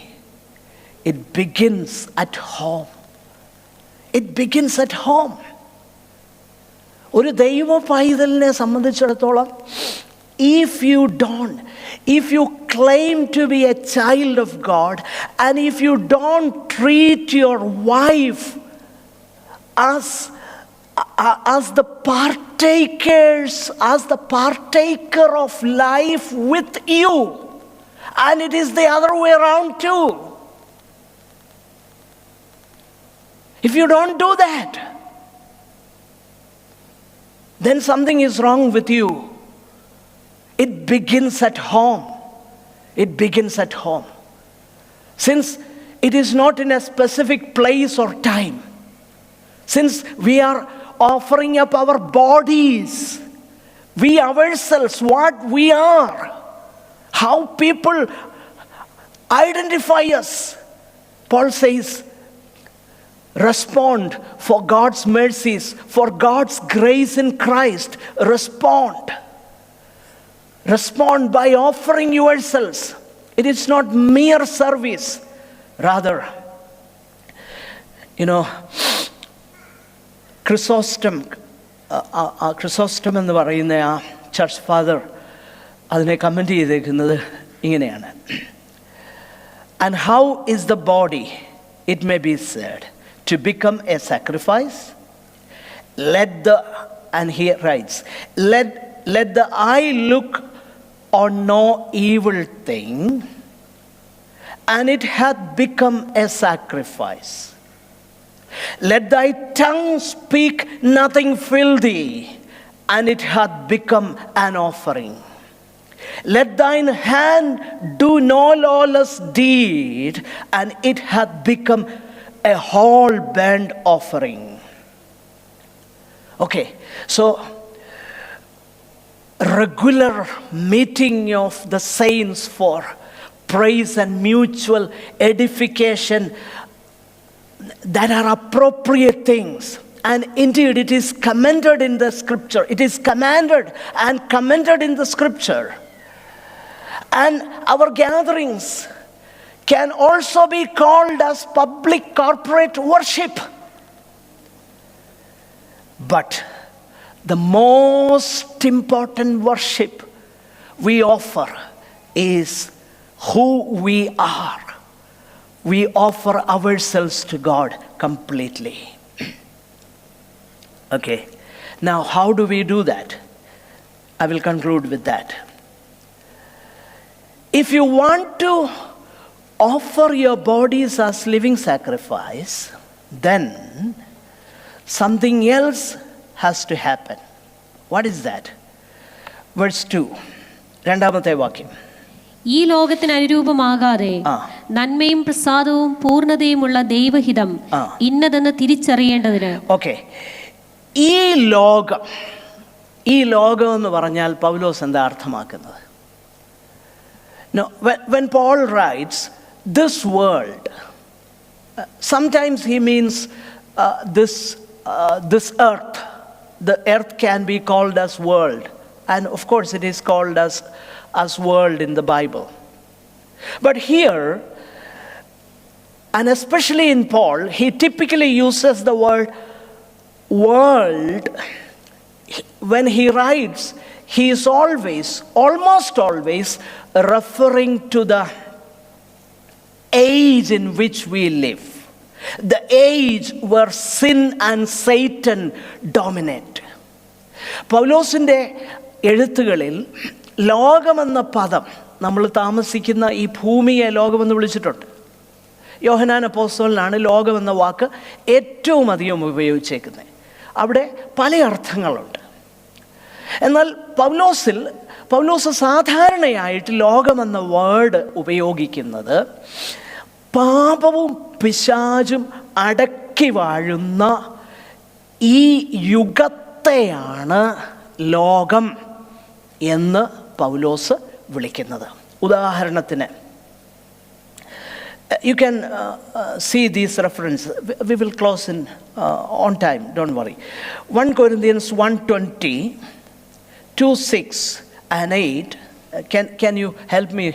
it begins at home. It begins at home. ഒരു ദൈവ പൈതലിനെ സംബന്ധിച്ചിടത്തോളം, if you claim to be a child of God, and if you don't treat your wife as the partaker of life with you, and it is the other way around too. If you don't do that, then something is wrong with you. It begins at home. It begins at home. Since it is not in a specific place or time, since we are offering up our bodies, we ourselves, what we are, how people identify us, Paul says, respond for God's mercies, for God's grace in Christ. Respond by offering yourselves. It is not mere service. Rather, Chrysostom എന്ന് പറയുന്ന ആ church father അതിനെ comment ചെയ്തേക്കുന്നത് ഇങ്ങനെയാണ്. And how is the body, it may be said, to become a sacrifice? And he writes, let the eye look on no evil thing, and it hath become a sacrifice. Let thy tongue speak nothing filthy, and it hath become an offering. Let thine hand do no lawless deed, and it hath become a whole burnt offering. Okay, so regular meeting of the saints for praise and mutual edification, that are appropriate things. and indeed it is commended in the scripture. It is commanded and commended in the scripture. And our gatherings can also be called as public corporate worship. But the most important worship we offer is who we are. We offer ourselves to God completely. Okay, now how do we do that? I will conclude with that. If you want to offer your bodies as living sacrifice, then something else has to happen. What is that? Verse 2, രണ്ടാമത്തെ വാക്യം. ഈ ലോകത്തിന് അനുരൂപമാകാതെ നന്മയും പ്രസാദവും പൂർണ്ണതയുമുള്ള ദൈവഹിതം ഇന്നതെന്ന് തിരിച്ചറിയേണ്ടതിന്. Okay, ഈ ലോകം എന്ന് പറഞ്ഞാൽ പൗലോസ് എന്താ അർത്ഥമാക്കുന്നത്? No, when Paul writes this world, sometimes he means this earth. The earth can be called as world, and of course it is called as world in the Bible. But here, and especially in Paul, he typically uses the word world. When he writes, he is almost always referring to the age in which we live, the age where sin and Satan dominate. പൗലോസിൻ്റെ എഴുത്തുകളിൽ ലോകമെന്ന പദം, നമ്മൾ താമസിക്കുന്ന ഈ ഭൂമിയെ ലോകമെന്ന് വിളിച്ചിട്ടുണ്ട്. യോഹന്നാൻ അപ്പോസ്തലനാണ് ലോകമെന്ന വാക്ക് ഏറ്റവും അധികം ഉപയോഗിച്ചേക്കുന്നത്. അവിടെ പല അർത്ഥങ്ങളുണ്ട്. എന്നാൽ പൗലോസ് സാധാരണയായിട്ട് ലോകമെന്ന വേർഡ് ഉപയോഗിക്കുന്നത് പാപവും പിശാചും അടക്കി വാഴുന്ന ഈ യുഗത്തെയാണ് ലോകം എന്ന് പൗലോസ് വിളിക്കുന്നത്. ഉദാഹരണത്തിന്, you can see these references. We will close in on time, don't worry. 1 Corinthians 1:20, 2:6 and 8. Can you help me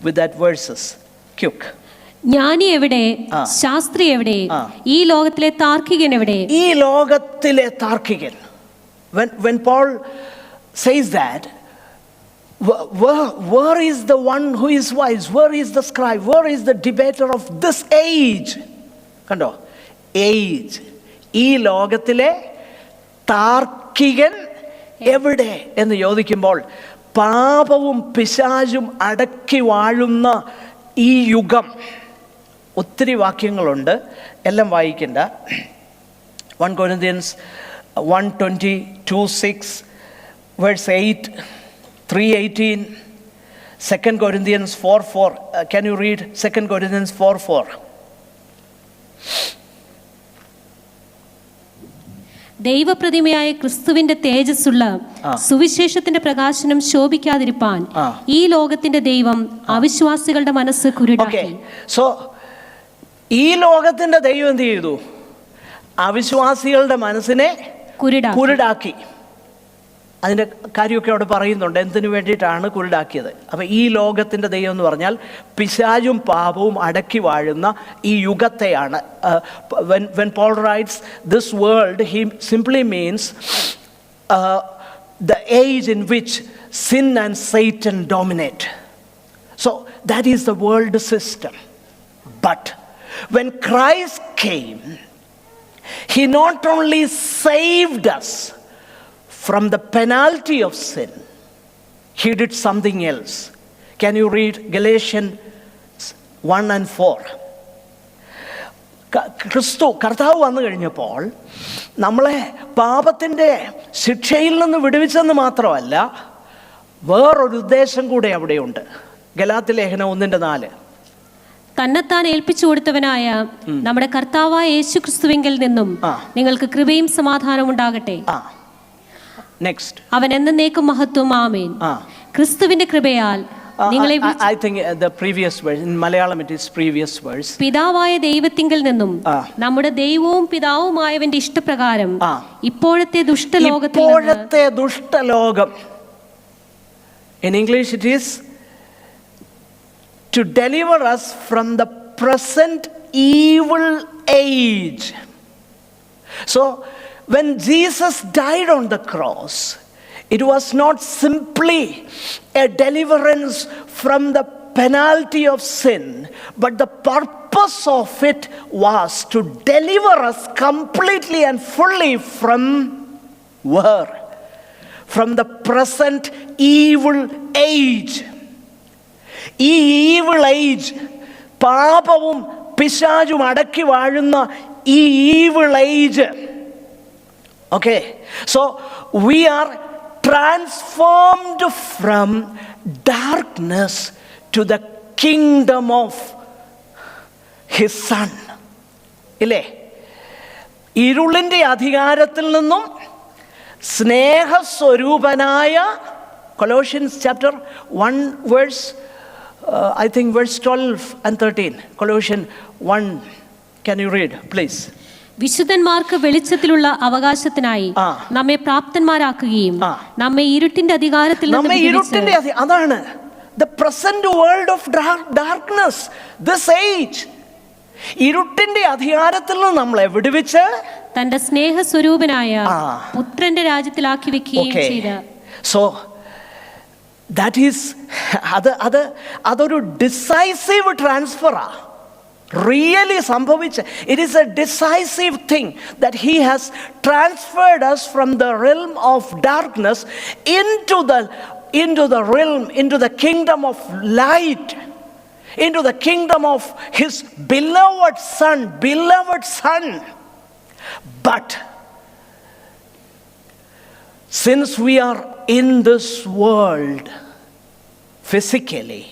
with that verses? Quick. ജ്ഞാനി എവിടെ, ശാസ്ത്രി എവിടെ, ഈ ലോകത്തിലെ താർക്കികൻ എവിടെ? ഈ ലോകത്തിലെ താർക്കികൻ. When Paul says that, where is the one who is wise? Where is the scribe? Where is the debater of this age? കണ്ടോ, age. ഈ ലോകത്തിലെ താർക്കികൻ എവിടെ എന്ന് ചോദിക്കുമ്പോൾ പാപവും പിശാചും അടക്കി വാഴുന്ന ഈ യുഗം. ഒത്തിരി വാക്യങ്ങളുണ്ട്, എല്ലാം വായിക്കണ്ട. 1 Corinthians 1:20, 2:6, verse 8, 3:18, 2 Corinthians 4:4. Can you read 2 Corinthians 4:4? ദൈവപ്രതിമയായ ക്രിസ്തുവിന്റെ തേജസ്സുള്ള സുവിശേഷത്തിന്റെ പ്രകാശനം ശോഭിക്കാതിരിപ്പാൻ ഈ ലോകത്തിന്റെ ദൈവം അവിശ്വാസികളുടെ മനസ്സ് കുരുടാക്കി. സോ ഈ ലോകത്തിന്റെ ദൈവം എന്ത് ചെയ്തു? അവിശ്വാസികളുടെ മനസ്സിനെ കുരുടാക്കി. അതിൻ്റെ കാര്യമൊക്കെ അവിടെ പറയുന്നുണ്ട്, എന്തിനു വേണ്ടിയിട്ടാണ് കുരുടാക്കിയത്. അപ്പം ഈ ലോകത്തിൻ്റെ ദൈവം എന്ന് പറഞ്ഞാൽ പിശാചും പാപവും അടക്കി വാഴുന്ന ഈ യുഗത്തെയാണ്. when Paul writes this world, he simply means the age in which sin and Satan dominate. So that is the world system. But when Christ came, he not only saved us from the penalty of sin, he did something else. Can you read Galatians 1 and 4? കർത്താവ് വന്നു കഴിഞ്ഞപ്പോൾ നമ്മളെ പാപത്തിൻ്റെ ശിക്ഷയിൽ നിന്ന് വിടുവിച്ചെന്ന് മാത്രമല്ല, വേറൊരു ഉദ്ദേശം കൂടെ അവിടെയുണ്ട്. ഗലാത്യ ലേഖനം 1:4. തന്നെത്താൻ ഏൽപ്പിച്ചു കൊടുത്തവനായ നമ്മുടെ കർത്താവായ യേശു ക്രിസ്തുവിങ്കിൽ നിന്നും നിങ്ങൾക്ക് കൃപയും സമാധാനവും ഉണ്ടാകട്ടെ. നെക്സ്റ്റ്, അവൻ എന്നേക്കും മഹത്വം. ആമേൻ. ക്രിസ്തുവിന്റെ കൃപയാൽ നിങ്ങളെ I think the previous verse, in Malayalam it is previous verse. പിതാവായ ദൈവത്തിങ്കൽ നിന്നും നമ്മുടെ ദൈവവും പിതാവുമായവന്റെ ഇഷ്ടപ്രകാരം ഇപ്പോഴത്തെ ദുഷ്ടലോകം. In English it is to deliver us from the present evil age. So when Jesus died on the cross, it was not simply a deliverance from the penalty of sin, but the purpose of it was to deliver us completely and fully from where? From the present evil age. ഈ evil age, പാപവും പിശാചും അടക്കി വാഴുന്ന ഈ evil age. Okay, so we are transformed from darkness to the kingdom of his son. ഇല്ലേ? ഇരുളിൻ്റെ അധികാരത്തിൽ നിന്നും സ്നേഹസ്വരൂപനായ, Colossians chapter 1 verse I think verse 12 and 13. Colossians 1, can you read please? വിശുദ്ധന്മാർക്ക് വെളിച്ചത്തിലുള്ള അവകാശത്തിനായി നമ്മെ പ്രാപ്തന്മാരാക്കുകയും നമ്മെ ഇരുട്ടിന്റെ അധികാരത്തിൽ അതാണ് the present world of darkness, this age. ഇരുട്ടിന്റെ അധികാരത്തിൽ നിന്ന് നമ്മളെ വിടുവിച്ച് തന്റെ സ്നേഹസ്വരൂപനായ പുത്രന്റെ രാജ്യത്തിലാക്കി വെക്കുകയും ചെയ്തു. So that is അതൊരു ഡിസൈസീവ് ട്രാൻസ്ഫറാ. Really സംഭവിച്ച, it is a decisive thing that he has transferred us from the realm of darkness into the realm, into the kingdom of light, into the kingdom of his beloved son. But since we are in this world physically,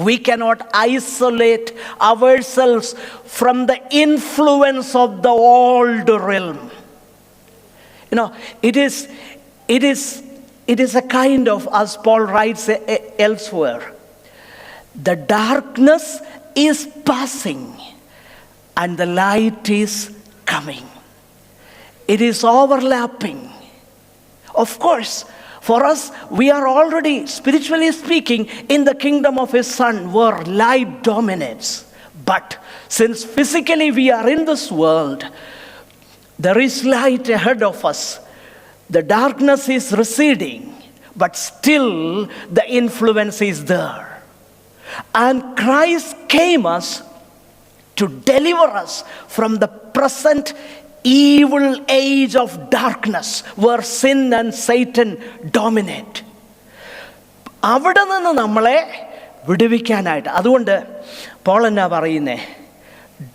we cannot isolate ourselves from the influence of the old realm. You know, it is a kind of, as Paul writes elsewhere, the darkness is passing and the light is coming. It is overlapping. Of course, for us, we are already, spiritually speaking, in the kingdom of his son, where light dominates. But since physically we are in this world, there is light ahead of us. The darkness is receding, but still the influence is there. And Christ came us to deliver us from the present evil age of darkness where sin and Satan dominate. അവിടെ നിന്ന് നമ്മളെ വിടുവിക്കാനായിട്ട്. അതുകൊണ്ട് Paul എന്നാ പറയുന്നേ?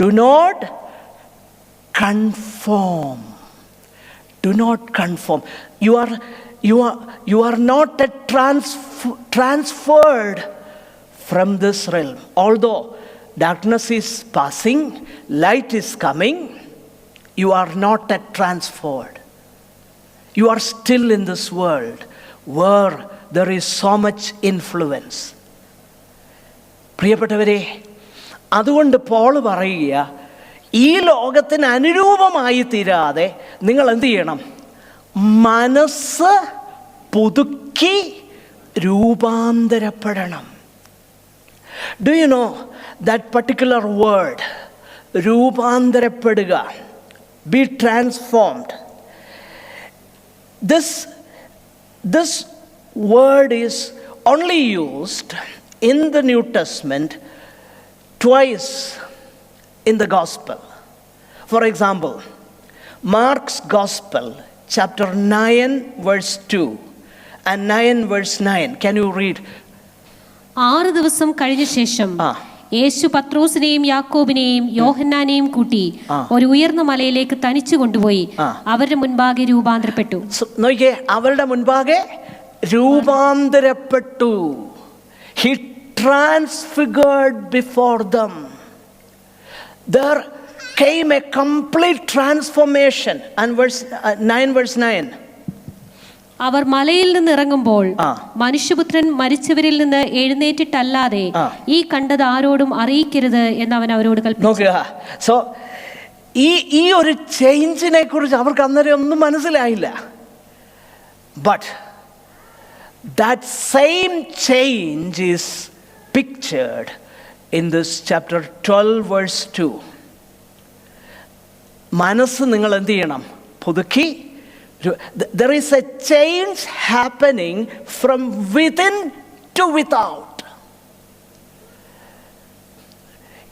Do not conform. Do not conform. You are not transferred from this realm. Although darkness is passing, light is coming, you are not yet transferred. You are still in this world where there is so much influence. പ്രിയപ്പെട്ടവരെ, അതുകൊണ്ട് Paul പറയുക, ഈ ലോകത്തിന് അനുരൂപമായി തീരാതെ നിങ്ങൾ എന്ത് ചെയ്യണം? മനസ്സ് പുതുക്കി രൂപാന്തരപ്പെടണം. Do you know that particular word, രൂപാന്തരപ്പെടുക, be transformed? This word is only used in the New Testament twice in the gospel. For example, Mark's gospel, chapter 9 verse 2 and 9 verse 9. Can you read? 6 ദിവസം കഴിഞ്ഞ ശേഷം യേശു പത്രോസിനെയും യാക്കോബിനെയും യോഹന്നാനെയും കൂട്ടി ഒരു ഉയർന്ന മലയിലേക്ക് തനിച്ചു കൊണ്ടുപോയി അവരുടെ മുൻപാകെ രൂപാന്തരപ്പെട്ടു. നോക്കിയേ, അവരുടെ മുൻപാകെ രൂപാന്തരപ്പെട്ടു. He transfigured before them. There came a complete transformation. And 9 verse 9. അവർ മലയിൽ നിന്ന് ഇറങ്ങുമ്പോൾ മനുഷ്യപുത്രൻ മരിച്ചവരിൽ നിന്ന് എഴുന്നേറ്റിട്ടല്ലാതെ ഈ കണ്ടത് ആരോടും അറിയിക്കരുത് എന്ന് അവൻ അവരോട് കൽപ്പിച്ചു. സോ ഈ ഒരു ചേഞ്ചിനെ കുറിച്ച് അവർക്ക് അന്നേരം ഒന്നും മനസ്സിലായില്ല. But that same change is pictured in this chapter 12 verse 2. മനസ്സ് നിങ്ങൾ എന്ത് ചെയ്യണം? പുതുക്കി. There is a change happening from within to without.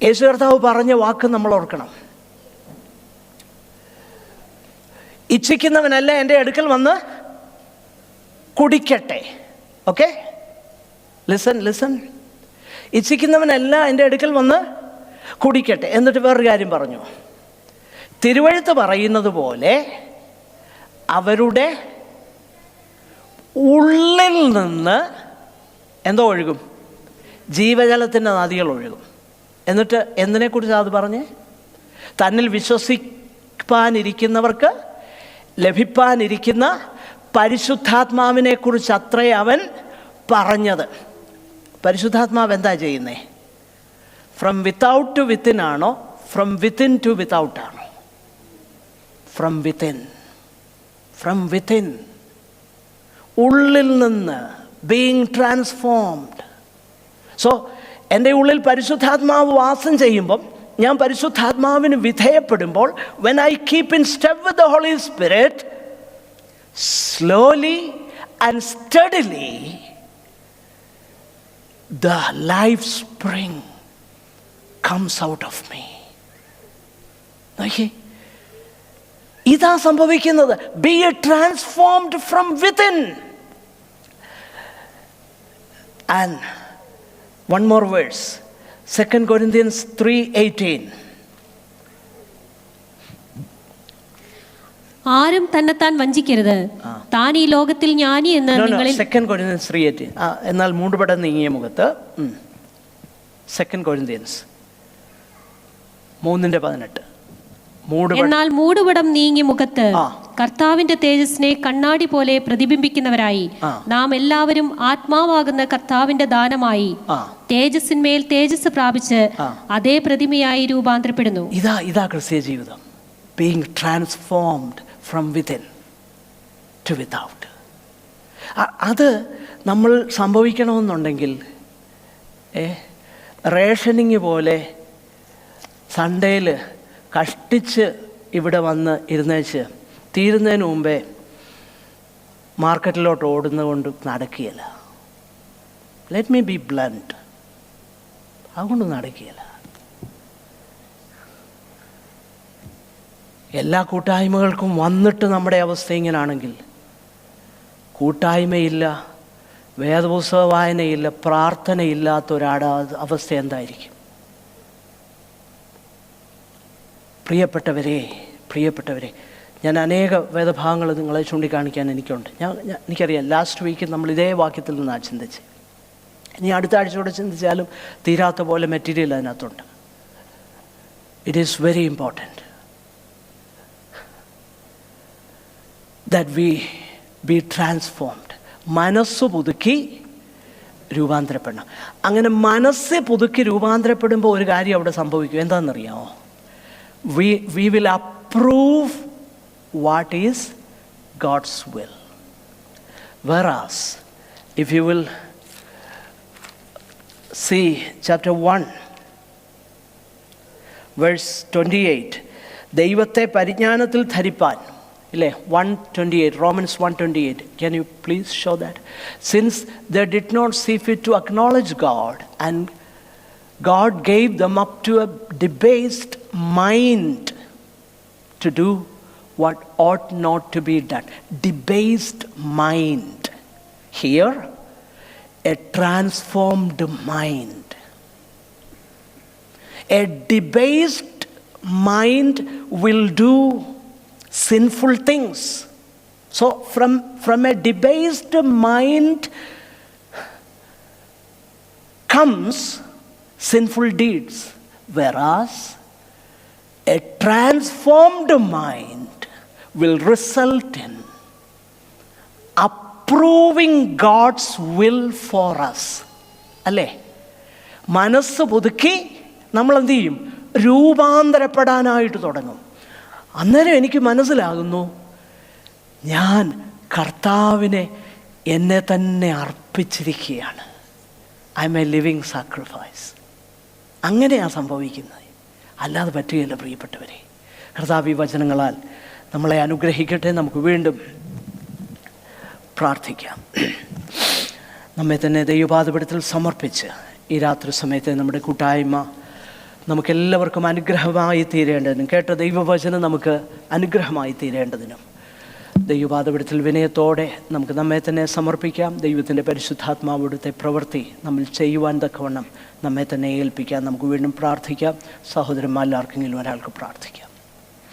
യേശു കർത്താവ് പറഞ്ഞ വാക്ക് നമ്മൾ ഓർക്കണം. ഇച്ഛിക്കുന്നവനല്ല എൻ്റെ അടുക്കൽ വന്ന് കുടിക്കട്ടെ. Okay, listen. ഇച്ഛിക്കുന്നവനല്ല എൻ്റെ അടുക്കൽ വന്ന് കുടിക്കട്ടെ. എന്നിട്ട് വേറൊരു കാര്യം പറഞ്ഞു. തിരുവെഴുത്ത് പറയുന്നത് പോലെ അവരുടെ ഉള്ളിൽ നിന്ന് എന്തോ ഒഴുകും? ജീവജലത്തിൻ്റെ നദികൾ ഒഴുകും. എന്നിട്ട് എന്തിനെക്കുറിച്ചാണ് അത് പറഞ്ഞേ? തന്നിൽ വിശ്വസിപ്പാനിരിക്കുന്നവർക്ക് ലഭിപ്പാനിരിക്കുന്ന പരിശുദ്ധാത്മാവിനെ കുറിച്ച് അത്രേ അവൻ പറഞ്ഞത്. പരിശുദ്ധാത്മാവ് എന്താ ചെയ്യുന്നേ? ഫ്രം വിത്തൗട്ട് ടു വിത്തിൻ ആണോ, ഫ്രം വിത്തിൻ ടു വിത്തൗട്ട് ആണോ? ഫ്രം വിത്തിൻ, ഉള്ളിൽ നിന്ന്, ബീയിങ് ട്രാൻസ്ഫോംഡ്. സോ എൻ്റെ ഉള്ളിൽ പരിശുദ്ധാത്മാവ് വാസം ചെയ്യുമ്പം, ഞാൻ പരിശുദ്ധാത്മാവിന് വിധേയപ്പെടുമ്പോൾ, when I keep in step with the Holy Spirit, slowly and steadily the life spring comes out of me. Okay? ഇതാ സംഭവിക്കുന്നത്. Be transformed from within. And one more verse, 2 Corinthians 3:18. ആരും തന്നെത്താൻ വഞ്ചിക്കരുത്. താൻ ഈ ലോകത്തിൽ ജ്ഞാനി എന്ന് നിങ്ങളിൽ 2 Corinthians 3:18. എന്നാൽ മൂടുപടം നീങ്ങിയ മുഖത്ത് 2 Corinthians 3:18. എന്നാൽ മൂടുപടം നീങ്ങിയ മുഖത്ത് കർത്താവിന്റെ തേജസ്സിനെ കണ്ണാടി പോലെ പ്രതിബിംബിക്കുന്നവരായി നാം എല്ലാവരും ആത്മാവാകുന്ന കർത്താവിന്റെ ദാനമായി തേജസ്സിന്മേൽ തേജസ് പ്രാപിച്ച് അതേ പ്രതിമയായി രൂപാന്തരപ്പെടുന്നു. ഇതാ ക്രിസ്തീയ ജീവിതം. Being transformed from within to without. അത് നമ്മൾ സംഭവിക്കണമെന്നുണ്ടെങ്കിൽ റേഷനിങ് പോലെ സൺഡേയിൽ കഷ്ടിച്ച് ഇവിടെ വന്ന് ഇരുന്നേച്ച് തീരുന്നതിന് മുമ്പേ മാർക്കറ്റിലോട്ട് ഓടുന്നതുകൊണ്ട് നടക്കുകയില്ല. Let me be blunt. അതുകൊണ്ട് നടക്കുകയില്ല. എല്ലാ കൂട്ടായ്മകൾക്കും വന്നിട്ട് നമ്മുടെ അവസ്ഥ ഇങ്ങനാണെങ്കിൽ, കൂട്ടായ്മയില്ല, വേദപുസ്തക വായനയില്ല, പ്രാർത്ഥനയില്ലാത്ത അവസ്ഥ എന്തായിരിക്കും? പ്രിയപ്പെട്ടവരെ, ഞാൻ അനേക വേദഭാഗങ്ങൾ നിങ്ങളെ ചൂണ്ടിക്കാണിക്കാൻ എനിക്കുണ്ട്. എനിക്കറിയാം, ലാസ്റ്റ് വീക്ക് നമ്മൾ ഇതേ വാക്യത്തിൽ നിന്നാണ് ചിന്തിച്ച്. ഇനി അടുത്ത ആഴ്ചയോടെ ചിന്തിച്ചാലും തീരാത്ത പോലെ മെറ്റീരിയൽ അതിനകത്തുണ്ട്. It is very important that we be transformed. മനസ്സ് പുതുക്കി രൂപാന്തരപ്പെടണം. അങ്ങനെ മനസ്സ് പുതുക്കി രൂപാന്തരപ്പെടുമ്പോൾ ഒരു കാര്യം അവിടെ സംഭവിക്കും. എന്താണെന്നറിയാമോ? we will approve what is God's will. Whereas if you will see chapter 1 verse 28, ദൈവത്തെ പരിജ്ഞാനത്തിൽ ധരിപ്പാൻ, ഇല്ലേ? 1:28, Romans 1:28. Can you please show that? Since they did not see fit to acknowledge God, and God gave them up to a debased mind to do what ought not to be done. Debased mind. Here, a transformed mind. A debased mind will do sinful things. So from a debased mind comes sinful deeds, whereas a transformed mind will result in approving God's will for us. അല്ലേ? മനസ്സ് പുതുക്കി നമ്മൾ എന്ത് ചെയ്യും? രൂപാന്തരപ്പെടാനായിട്ട് തുടങ്ങും. അന്നേരം എനിക്ക് മനസ്സിലാകുന്നു, ഞാൻ കർത്താവിനെ എന്നെ തന്നെ അർപ്പിച്ചിരിക്കുകയാണ്. I am a living sacrifice. അങ്ങനെയാണ് സംഭവിക്കുന്നത്. അല്ലാതെ പറ്റുകയില്ല പ്രിയപ്പെട്ടവരെ. കർത്താവ് ഈ വചനങ്ങളാൽ നമ്മളെ അനുഗ്രഹിക്കട്ടെ. നമുക്ക് വീണ്ടും പ്രാർത്ഥിക്കാം. നമ്മെ തന്നെ ദൈവപാദപീഠത്തിൽ സമർപ്പിച്ച് ഈ രാത്രി സമയത്ത് നമ്മുടെ കൂട്ടായ്മ നമുക്കെല്ലാവർക്കും അനുഗ്രഹമായി തീരേണ്ടതിനും കേട്ട ദൈവവചനം നമുക്ക് അനുഗ്രഹമായി തീരേണ്ടതിനും ദൈവപാദപീഠത്തിൽ വിനയത്തോടെ നമുക്ക് നമ്മെ തന്നെ സമർപ്പിക്കാം. ദൈവത്തിൻ്റെ പരിശുദ്ധാത്മാവിടുത്തെ പ്രവൃത്തി നമ്മൾ ചെയ്യുവാൻ തക്കവണ്ണം നമ്മെ തന്നെ ഏൽപ്പിക്കാം. നമുക്ക് വീണ്ടും പ്രാർത്ഥിക്കാം. സഹോദരന്മാരിൽ ആർക്കെങ്കിലും ഒരാൾക്ക് പ്രാർത്ഥിക്കാം.